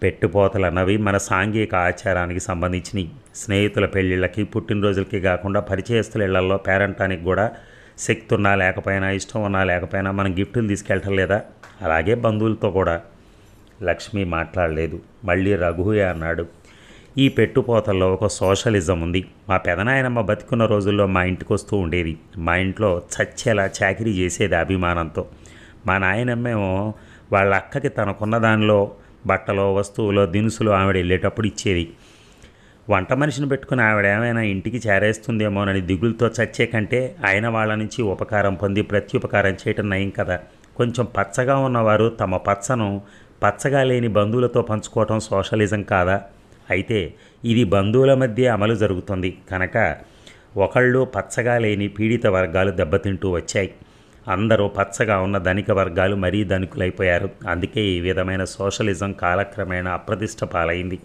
పెట్టుపోతలు అన్నవి మన సాంఘిక ఆచారానికి సంబంధించినవి. స్నేహితుల పెళ్ళిళ్ళకి, పుట్టినరోజులకి కాకుండా పరిచయస్తుల ఇళ్లలో పేరంటానికి కూడా శక్తి ఉన్నా లేకపోయినా, ఇష్టం ఉన్నా లేకపోయినా మనం గిఫ్టులు తీసుకెళ్ళటం లేదా? అలాగే బంధువులతో కూడా. లక్ష్మి మాట్లాడలేదు. మళ్ళీ రఘువే అన్నాడు, ఈ పెట్టుపోతల్లో ఒక సోషలిజం ఉంది. మా పెదనాయనమ్మ బతికున్న రోజుల్లో మా ఇంటికి వస్తూ ఉండేది. మా ఇంట్లో చచ్చేలా చాకిరీ చేసేది అభిమానంతో. మా నాయనమ్మేమో వాళ్ళ అక్కకి తనకున్న దానిలో బట్టలో, వస్తువులో, దినుసులు ఆవిడ వెళ్ళేటప్పుడు ఇచ్చేది. వంట మనిషిని పెట్టుకుని ఆవిడ ఏమైనా ఇంటికి చేరేస్తుందేమోనని దిగులతో చచ్చే కంటే ఆయన వాళ్ళ నుంచి ఉపకారం పొంది ప్రత్యుపకారం చేయటం నయం కదా. కొంచెం పచ్చగా ఉన్నవారు తమ పచ్చను పచ్చగా లేని బంధువులతో పంచుకోవటం సోషలిజం కాదా? అయితే ఇది బంధువుల మధ్య అమలు జరుగుతుంది కనుక ఒకళ్ళు పచ్చగా లేని పీడిత వర్గాలు దెబ్బతింటూ వచ్చాయి. అందరూ పచ్చగా ఉన్న ధనిక వర్గాలు మరీ ధనికులైపోయారు. అందుకే ఈ విధమైన సోషలిజం కాలక్రమేణా అప్రతిష్ట పాలైంది.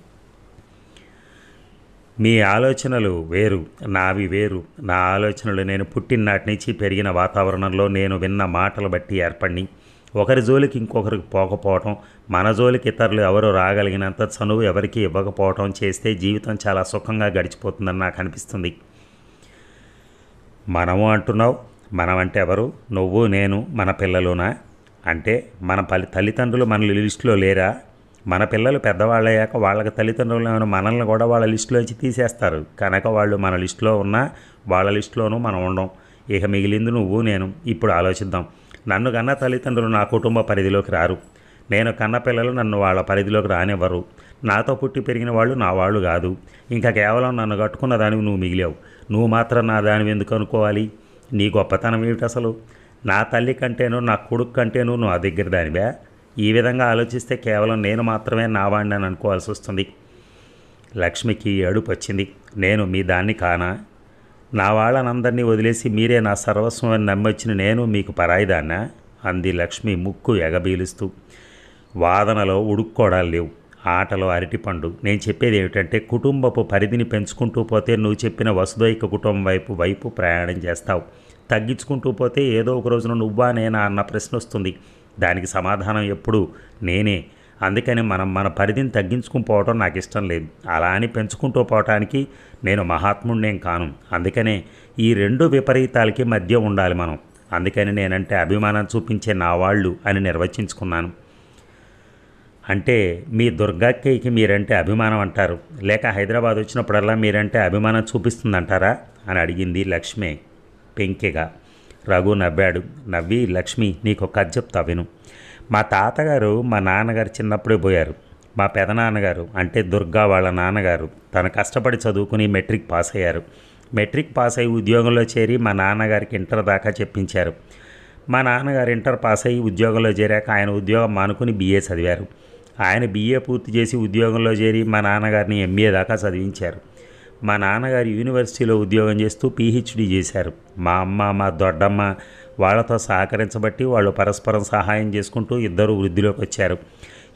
మీ ఆలోచనలు వేరు, నావి వేరు. నా ఆలోచనలు నేను పుట్టిననాటి నుంచి పెరిగిన వాతావరణంలో నేను విన్న మాటలు బట్టి ఏర్పడి, ఒకరి జోలికి ఇంకొకరికి పోకపోవటం, మన జోలికి ఇతరులు ఎవరు రాగలిగినంత చనువు ఎవరికి ఇవ్వకపోవటం చేస్తే జీవితం చాలా సుఖంగా గడిచిపోతుందని నాకు అనిపిస్తుంది. మనము అంటున్నావు, మనం అంటే ఎవరు? నువ్వు, నేను, మన పిల్లలునా? అంటే మన తల్లిదండ్రులు మన లిస్టులో లేరా? మన పిల్లలు పెద్దవాళ్ళయ్యాక వాళ్ళకి తల్లిదండ్రులు మనల్ని కూడా వాళ్ళ లిస్టులోంచి తీసేస్తారు కనుక వాళ్ళు మన లిస్టులో ఉన్నా వాళ్ళ లిస్టులోనూ మనం ఉండం. ఇక మిగిలింది నువ్వు, నేను. ఇప్పుడు ఆలోచిద్దాం. నన్ను కన్న తల్లిదండ్రులు నా కుటుంబ పరిధిలోకి రారు. నేను కన్న పిల్లలు నన్ను వాళ్ళ పరిధిలోకి రానివ్వరు. నాతో పుట్టి పెరిగిన వాళ్ళు నా వాళ్ళు కాదు. ఇంకా కేవలం నన్ను కట్టుకున్న దానివి నువ్వు మిగిలావు. నువ్వు మాత్రం నా దానివి ఎందుకు అనుకోవాలి? నీ గొప్పతనం ఏమిటి అసలు? నా తల్లి కంటేను, నా కొడుకు కంటేను నువ్వు ఆ దగ్గర దానివే. ఈ విధంగా ఆలోచిస్తే కేవలం నేను మాత్రమే నా వాడిని అని అనుకోవాల్సి వస్తుంది. లక్ష్మికి ఏడుపు వచ్చింది. నేను మీ దాన్ని కానా? నా వాళ్ళనందరినీ వదిలేసి మీరే నా సర్వస్వం అని నమ్మొచ్చిన నేను మీకు పరాయిదాన్నా? అంది లక్ష్మి ముక్కు ఎగబీలుస్తూ. వాదనలో ఉడుక్కోడాలు లేవు, ఆటలో అరటిపండు. నేను చెప్పేది ఏమిటంటే కుటుంబపు పరిధిని పెంచుకుంటూ పోతే నువ్వు చెప్పిన వసుదైక కుటుంబం వైపు ప్రయాణం చేస్తావు. తగ్గించుకుంటూ పోతే ఏదో ఒక రోజున నువ్వా నేనా అన్న ప్రశ్న వస్తుంది. దానికి సమాధానం ఎప్పుడు నేనే. అందుకని మన పరిధిని తగ్గించుకుని పోవటం నాకు ఇష్టం లేదు. అలా అని పెంచుకుంటూ పోవటానికి నేను మహాత్ముడినేం కాను. అందుకనే ఈ రెండు విపరీతాలకి మధ్య ఉండాలి మనం. అందుకని నేనంటే అభిమానం చూపించే నా వాళ్ళు అని నిర్వచించుకున్నాను. అంటే మీ దుర్గాక్కయ్యకి మీరంటే అభిమానం అంటారు, లేక హైదరాబాద్ వచ్చినప్పుడల్లా మీరంటే అభిమానం చూపిస్తుందంటారా అని అడిగింది లక్ష్మి పెంకెగా. రఘు నవ్వాడు. నవ్వి, లక్ష్మి నీకు కథ చెప్తా విను. మా తాతగారు మా నాన్నగారు చిన్నప్పుడే పోయారు. మా పెదనాన్నగారు అంటే దుర్గా వాళ్ళ నాన్నగారు తను కష్టపడి చదువుకుని మెట్రిక్ పాస్ అయ్యారు. మెట్రిక్ పాస్ అయ్యి ఉద్యోగంలో చేరి మా నాన్నగారికి ఇంటర్ దాకా చెప్పించారు. మా నాన్నగారు ఇంటర్ పాస్ అయ్యి ఉద్యోగంలో చేరాక ఆయన ఉద్యోగం మానుకుని BA చదివారు. ఆయన BA పూర్తి చేసి ఉద్యోగంలో చేరి మా నాన్నగారిని MA దాకా చదివించారు. మా నాన్నగారు యూనివర్సిటీలో ఉద్యోగం చేస్తూ PhD చేశారు. మా అమ్మ, మా దొడ్డమ్మ వాళ్ళతో సహకరించబట్టి వాళ్ళు పరస్పరం సహాయం చేసుకుంటూ ఇద్దరు వృద్ధిలోకి వచ్చారు.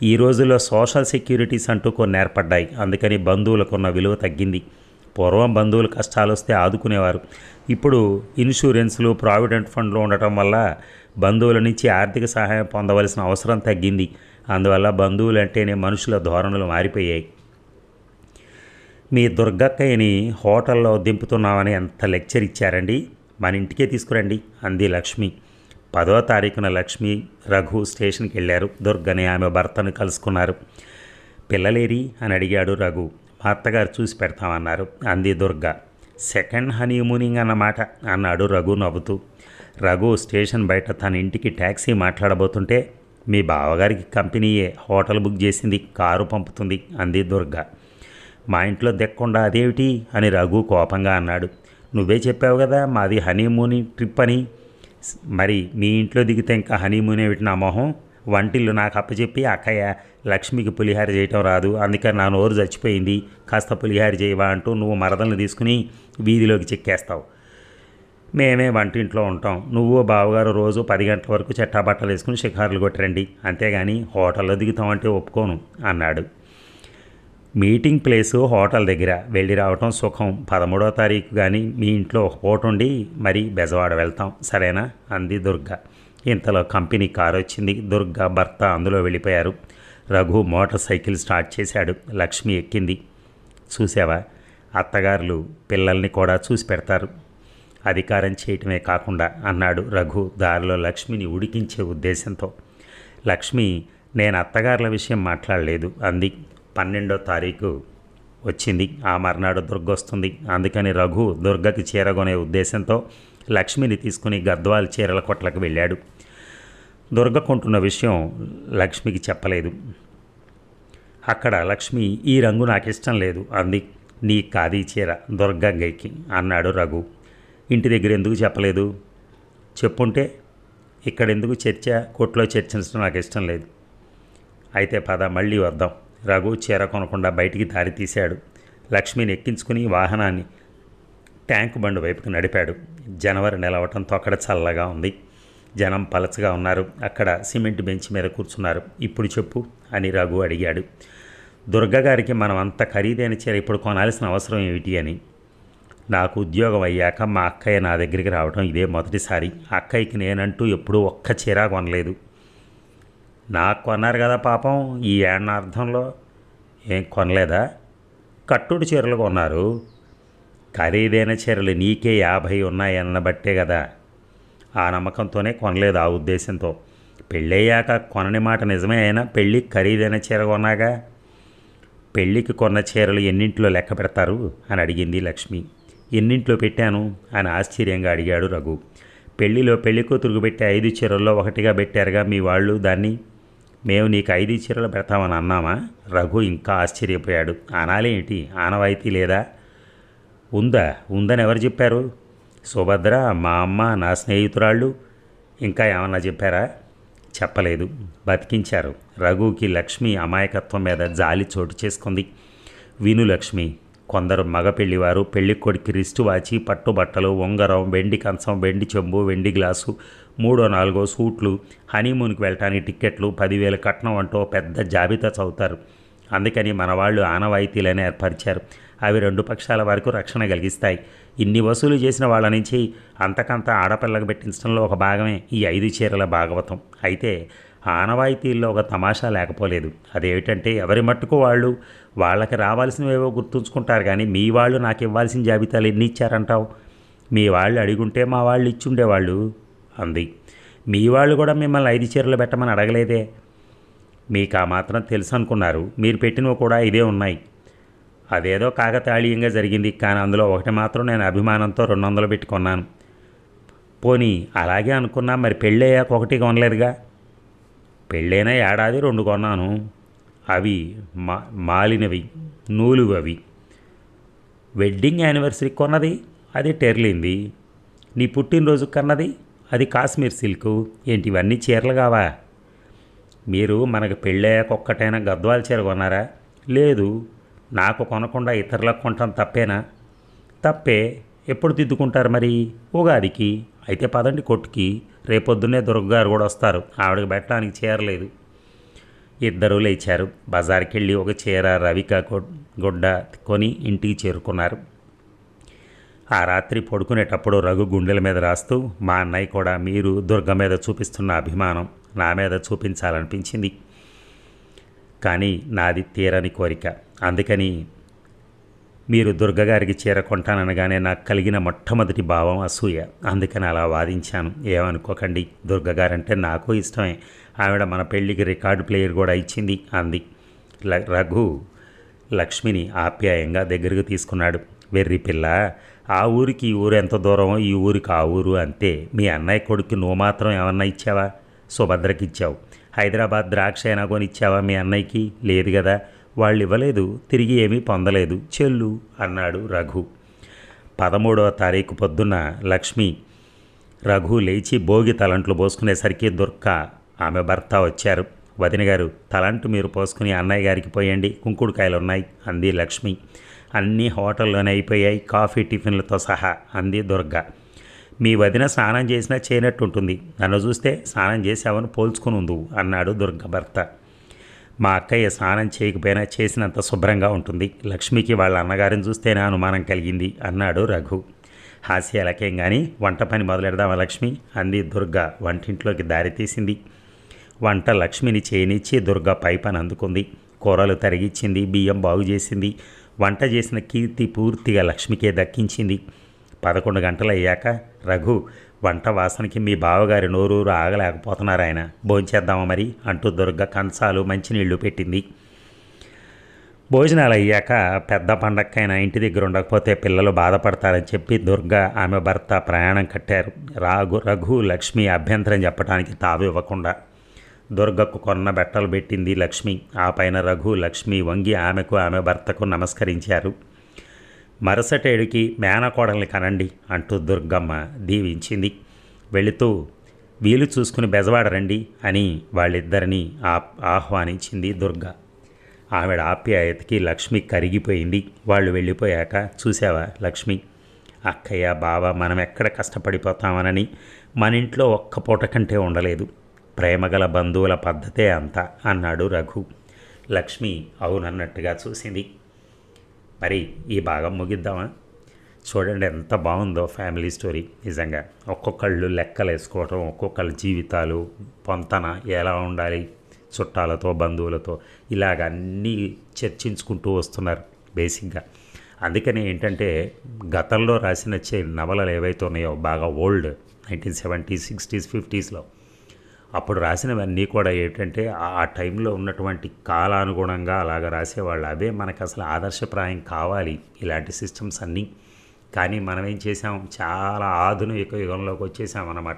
ఈ రోజుల్లో సోషల్ సెక్యూరిటీస్ అంటూ కొన్ని ఏర్పడ్డాయి. అందుకని బంధువులకున్న విలువ తగ్గింది. పూర్వం బంధువులు కష్టాలు వస్తే ఆదుకునేవారు. ఇప్పుడు ఇన్సూరెన్స్లు, ప్రావిడెంట్ ఫండ్లు ఉండటం వల్ల బంధువుల నుంచి ఆర్థిక సహాయం పొందవలసిన అవసరం తగ్గింది. అందువల్ల బంధువులు అంటేనే మనుషుల ధోరణులు మారిపోయాయి. మీ దుర్గక్కయ్యని హోటల్లో దింపుతున్నామని ఎంత లెక్చర్ ఇచ్చారండి, మన ఇంటికే తీసుకురండి అంది లక్ష్మి. 10వ తారీఖున లక్ష్మి, రఘు స్టేషన్కి వెళ్ళారు. దుర్గని ఆమె భర్తను కలుసుకున్నారు. పిల్లలేరి అని అడిగాడు రఘు. మా అత్తగారు చూసి పెడతామన్నారు అంది దుర్గ. సెకండ్ హనీమూనింగ్ అన్నమాట అన్నాడు రఘు నవ్వుతూ. రఘు స్టేషన్ బయట తన ఇంటికి ట్యాక్సీ మాట్లాడబోతుంటే, మీ బావగారికి కంపెనీయే హోటల్ బుక్ చేసింది, కారు పంపుతుంది అంది దుర్గ. మా ఇంట్లో దెక్కుండా అదేమిటి అని రఘు కోపంగా అన్నాడు. నువ్వే చెప్పావు కదా మాది హనీమూనింగ్ ట్రిప్ అని. మరి మీ ఇంట్లో దిగితే ఇంకా హనీమూన్ ఏమిటి నా మొహం? వంటిల్లు నాకు అప్పచెప్పి అక్కయ్య లక్ష్మికి పులిహార చేయటం రాదు, అందుకని నా నోరు చచ్చిపోయింది, కాస్త పులిహార చేయవా అంటూ నువ్వు మరదలను తీసుకుని వీధిలోకి చెక్కేస్తావు. మేమే వంటింట్లో ఉంటాం. నువ్వు బావగారు రోజు 10 గంటల వరకు చెట్టాబట్టలు వేసుకుని షికారులు కొట్టరండి, అంతేగాని హోటల్లో దిగుతామంటే ఒప్పుకోను అన్నాడు. మీటింగ్ ప్లేసు హోటల్ దగ్గర, వెళ్ళి రావటం సుఖం. 13వ తారీఖు కానీ మీ ఇంట్లో పూట ఉండి మరి బెజవాడ వెళ్తాం, సరేనా అంది దుర్గ. ఇంతలో కంపెనీ కారు వచ్చింది. దుర్గ భర్త అందులో వెళ్ళిపోయారు. రఘు మోటార్ సైకిల్ స్టార్ట్ చేశాడు. లక్ష్మి ఎక్కింది. చూసావా, అత్తగారులు పిల్లల్ని కూడా చూసి పెడతారు, అధికారం చేయటమే కాకుండా అన్నాడు రఘు దారిలో లక్ష్మిని ఉడికించే ఉద్దేశంతో. లక్ష్మి, నేను అత్తగారుల విషయం మాట్లాడలేదు అంది. 12వ తారీఖు వచ్చింది. ఆ మర్నాడు దుర్గ వస్తుంది. అందుకని రఘు దుర్గకి చీర కొనే ఉద్దేశంతో లక్ష్మిని తీసుకుని గద్వాల్ చీరల కొట్లకు వెళ్ళాడు. దుర్గ కొంటున్న విషయం లక్ష్మికి చెప్పలేదు. అక్కడ లక్ష్మి, ఈ రంగు నాకు ఇష్టం లేదు అంది. నీ ఖాదీ చీర దుర్గకి అన్నాడు రఘు. ఇంటి దగ్గర ఎందుకు చెప్పలేదు? చెప్పుంటే ఇక్కడెందుకు చర్చ? కొట్లో చర్చించడం నాకు ఇష్టం లేదు. అయితే పద మళ్ళీ వద్దాం. రఘు చీర కొనకుండా బయటికి దారి తీశాడు. లక్ష్మిని ఎక్కించుకుని వాహనాన్ని ట్యాంకు బండు వైపుకి నడిపాడు. జనవరి నెలవటంతో అక్కడ చల్లగా ఉంది. జనం పలచగా ఉన్నారు. అక్కడ సిమెంట్ బెంచ్ మీద కూర్చున్నారు. ఇప్పుడు చెప్పు అని రఘు అడిగాడు. దుర్గగారికి మనం అంత ఖరీదైన చీర ఇప్పుడు కొనాల్సిన అవసరం ఏమిటి అని. నాకు ఉద్యోగం అయ్యాక మా అక్కయ్య నా దగ్గరికి రావడం ఇదే మొదటిసారి. అక్కయ్యకి నేనంటూ ఎప్పుడూ ఒక్క చీర కొనలేదు. నాకు కొన్నారు కదా పాపం, ఈ ఏడార్థంలో ఏం కొనలేదా? కట్టుడు చీరలు కొన్నారు. ఖరీదైన చీరలు నీకే 50 ఉన్నాయన్న బట్టే కదా. ఆ నమ్మకంతోనే కొనలేదు, ఆ ఉద్దేశంతో. పెళ్ళయ్యాక కొనని మాట నిజమే అయినా పెళ్ళికి ఖరీదైన చీర కొన్నాగా. పెళ్ళికి కొన్న చీరలు ఎన్నింట్లో లెక్క పెడతారు అని అడిగింది లక్ష్మి. ఎన్నింట్లో పెట్టాను అని ఆశ్చర్యంగా అడిగాడు రఘు. పెళ్లిలో పెళ్లి కూతురుకు పెట్టే 5 చీరల్లో ఒకటిగా పెట్టారుగా మీ వాళ్ళు దాన్ని. మేము నీకు 5 చీరలు పెడతామని అన్నామా? రఘు ఇంకా ఆశ్చర్యపోయాడు. అనాలేంటి, ఆనవాయితీ లేదా? ఉందా? ఉందని ఎవరు చెప్పారు? సుభద్ర, మా అమ్మ, నా స్నేహితురాళ్ళు. ఇంకా ఏమన్నా చెప్పారా? చెప్పలేదు, బతికించారు. రఘుకి లక్ష్మి అమాయకత్వం మీద జాలి చోటు చేసుకుంది. విను లక్ష్మి, కొందరు మగ పెళ్లివారు పెళ్లి కొడుకు రిస్టు వాచి, పట్టుబట్టలు, ఉంగరం, వెండి కంచం, వెండి చెంబు, వెండి గ్లాసు, 3-4 సూట్లు, హనీమూన్కి వెళ్ళటానికి టిక్కెట్లు, 10,000 కట్నం అంటూ పెద్ద జాబితా చదువుతారు. అందుకని మన వాళ్ళు ఆనవాయితీలనే ఏర్పరిచారు. అవి 2 పక్షాల వరకు రక్షణ కలిగిస్తాయి. ఇన్ని వసూలు చేసిన వాళ్ళ నుంచి అంతకంత ఆడపిల్లకు పెట్టించడంలో ఒక భాగమే ఈ 5 చీరల భాగవతం. అయితే ఆనవాయితీల్లో ఒక తమాషా లేకపోలేదు. అదేమిటంటే ఎవరి మట్టుకు వాళ్ళు వాళ్ళకి రావాల్సినవేవో గుర్తుంచుకుంటారు. కానీ మీ వాళ్ళు నాకు ఇవ్వాల్సిన జాబితాలు ఎన్ని ఇచ్చారంటావు? మీ వాళ్ళు అడిగుంటే మా వాళ్ళు ఇచ్చుండేవాళ్ళు అంది. మీ వాళ్ళు కూడా మిమ్మల్ని 5 చీరలు పెట్టమని అడగలేదే. మీకు ఆ మాత్రం తెలుసు అనుకున్నారు. మీరు పెట్టినవి కూడా ఇదే ఉన్నాయి. అదేదో కాకతాళీయంగా జరిగింది. కానీ అందులో ఒకటి మాత్రం నేను అభిమానంతో 200 పెట్టి కొన్నాను. పోనీ అలాగే అనుకున్నా, మరి పెళ్ళయ్యాక ఒకటి కొనలేదుగా. పెళ్ళైన ఏడాది 2 కొన్నాను. అవి మాలినవి, నూలువి. అవి వెడ్డింగ్ యానివర్సరీకి కొన్నది అది టెర్లింది. నీ పుట్టినరోజు కన్నది అది కాశ్మీర్ సిల్కు. ఏంటి ఇవన్నీ చీరలు కావా? మీరు మనకు పెళ్ళయ్యాక ఒక్కటైనా గద్వాల చీర కొన్నారా? లేదు. నాకు కొనకుండా ఇతరులకు కొనటం తప్పేనా? తప్పే. ఎప్పుడు దిద్దుకుంటారు మరి? ఉగాదికి. అయితే పదండి కొట్టుకి. రేపొద్దున్నే దుర్గగారు కూడా వస్తారు. ఆవిడకి పెట్టడానికి చీరలేదు. ఇద్దరూ లేచారు. బజార్కి వెళ్ళి ఒక చీర రవిక గుడ్డ కొని ఇంటికి చేరుకున్నారు. ఆ రాత్రి పడుకునేటప్పుడు రఘు గుండెల మీద రాస్తూ, మా అన్నయ్య కూడా మీరు దుర్గ మీద చూపిస్తున్న అభిమానం నా మీద చూపించాలనిపించింది, కానీ నాది తీరని కోరిక. అందుకని మీరు దుర్గగారికి చీర కొంటాననగానే నాకు కలిగిన మొట్టమొదటి భావం అసూయ. అందుకని అలా వాదించాను. ఏమనుకోకండి, దుర్గగారంటే నాకు ఇష్టమే. ఆవిడ మన పెళ్ళికి రికార్డు ప్లేయర్ కూడా ఇచ్చింది అంది. రఘు లక్ష్మిని ఆప్యాయంగా దగ్గరకు తీసుకున్నాడు. వెర్రి పిల్ల, ఆ ఊరికి ఈ ఊరు ఎంత దూరమో ఈ ఊరికి ఆ ఊరు అంతే. మీ అన్నయ్య కొడుకు నువ్వు మాత్రం ఏమన్నా ఇచ్చావా? సుభద్రకి ఇచ్చావు. హైదరాబాద్ ద్రాక్ష అయినా కొని ఇచ్చావా మీ అన్నయ్యకి? లేదు కదా. వాళ్ళు ఇవ్వలేదు, తిరిగి ఏమీ పొందలేదు చెల్లు అన్నాడు రఘు. 13వ తారీఖు పొద్దున్న లక్ష్మి రఘు లేచి భోగి తలంట్లు పోసుకునేసరికి దుర్గ ఆమె భర్త వచ్చారు. వదిన గారు, తలంటు మీరు పోసుకుని అన్నయ్య గారికి పోయండి, కుంకుడుకాయలున్నాయి అంది లక్ష్మి. అన్నీ హోటల్లోనే అయిపోయాయి, కాఫీ టిఫిన్లతో సహా అంది దుర్గ. మీ వదిన స్నానం చేసినా చేయనట్టుంటుంది, నన్ను చూస్తే స్నానం చేసావని పోల్చుకుని ఉందు అన్నాడు దుర్గ భర్త. మా అక్కయ్య స్నానం చేయకపోయినా చేసినంత శుభ్రంగా ఉంటుంది. లక్ష్మికి వాళ్ళ అన్నగారిని చూస్తేనే అనుమానం కలిగింది అన్నాడు రఘు. హాస్యాలకేం కానీ వంట పని మొదలెడదామా లక్ష్మి అంది దుర్గ. వంటింట్లోకి దారి తీసింది. వంట లక్ష్మిని చేయనిచ్చి దుర్గ పై పని అందుకుంది. కూరలు తరిగిచ్చింది, బియ్యం బాగు చేసింది. వంట చేసిన కీర్తి పూర్తిగా లక్ష్మికే దక్కించింది. 11 గంటలు అయ్యాక రఘు, వంట వాసనకి మీ బావగారి నోరూరు ఆగలేకపోతున్నారు ఆయన, భోంచేద్దామా మరి అంటూ దుర్గ కంచాలు మంచినీళ్లు పెట్టింది. భోజనాలు అయ్యాక పెద్ద పండక్కైనా ఇంటి దగ్గర ఉండకపోతే పిల్లలు బాధపడతారని చెప్పి దుర్గ ఆమె భర్త ప్రయాణం కట్టారు. రఘు లక్ష్మి అభ్యంతరం చెప్పడానికి తావివ్వకుండా దుర్గకు కొన్న బట్టలు పెట్టింది లక్ష్మి. ఆ పైన రఘు లక్ష్మి వంగి ఆమెకు ఆమె భర్తకు నమస్కరించారు. మరుసటేడికి మేనకోడల్ని కనండి అంటూ దుర్గమ్మ దీవించింది. వెళుతూ వీలు చూసుకుని బెజవాడ రండి అని వాళ్ళిద్దరినీ ఆహ్వానించింది దుర్గ. ఆవిడ ఆప్యాయతకి లక్ష్మి కరిగిపోయింది. వాళ్ళు వెళ్ళిపోయాక, చూసావా లక్ష్మి, అక్కయ్య బావ మనం ఎక్కడ కష్టపడిపోతామనని మన ఇంట్లో ఒక్క పూట కంటే ఉండలేదు. ప్రేమగల బంధువుల పద్ధతే అంతా అన్నాడు రఘు. లక్ష్మి అవునన్నట్టుగా చూసింది. మరి ఈ భాగం ముగిద్దామా? చూడండి ఎంత బాగుందో ఫ్యామిలీ స్టోరీ. నిజంగా ఒక్కొక్కళ్ళు లెక్కలు వేసుకోవటం, ఒక్కొక్కళ్ళ జీవితాలు పొంతన ఎలా ఉండాలి, చుట్టాలతో బంధువులతో ఇలాగ అన్నీ చర్చించుకుంటూ వస్తున్నారు బేసిక్గా. అందుకని ఏంటంటే గతంలో రాసిన నవలలు ఏవైతే ఉన్నాయో బాగా ఓల్డ్ 1970s, 60s, 50sలో అప్పుడు రాసినవన్నీ కూడా ఏంటంటే ఆ టైంలో ఉన్నటువంటి కాలానుగుణంగా అలాగ రాసేవాళ్ళు. అవే మనకు అసలు ఆదర్శప్రాయం కావాలి ఇలాంటి సిస్టమ్స్ అన్నీ. కానీ మనం ఏం చేసాం, చాలా ఆధునిక యుగంలోకి వచ్చేసాం అన్నమాట.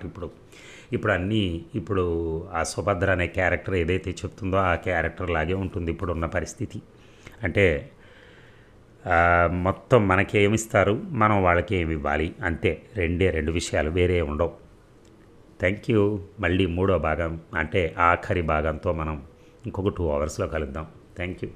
ఇప్పుడు అన్నీ ఇప్పుడు ఆ సుభద్ర అనే క్యారెక్టర్ ఏదైతే చెప్తుందో ఆ క్యారెక్టర్ లాగే ఉంటుంది ఇప్పుడున్న పరిస్థితి. అంటే మొత్తం మనకేమిస్తారు, మనం వాళ్ళకి ఏమి ఇవ్వాలి, అంతే. రెండు విషయాలు, వేరే ఉండవు. Thank you. మళ్ళీ 3వ భాగం అంటే ఆఖరి భాగంతో మనం ఇంకొక 2 అవర్స్లో కలుద్దాం. Thank you.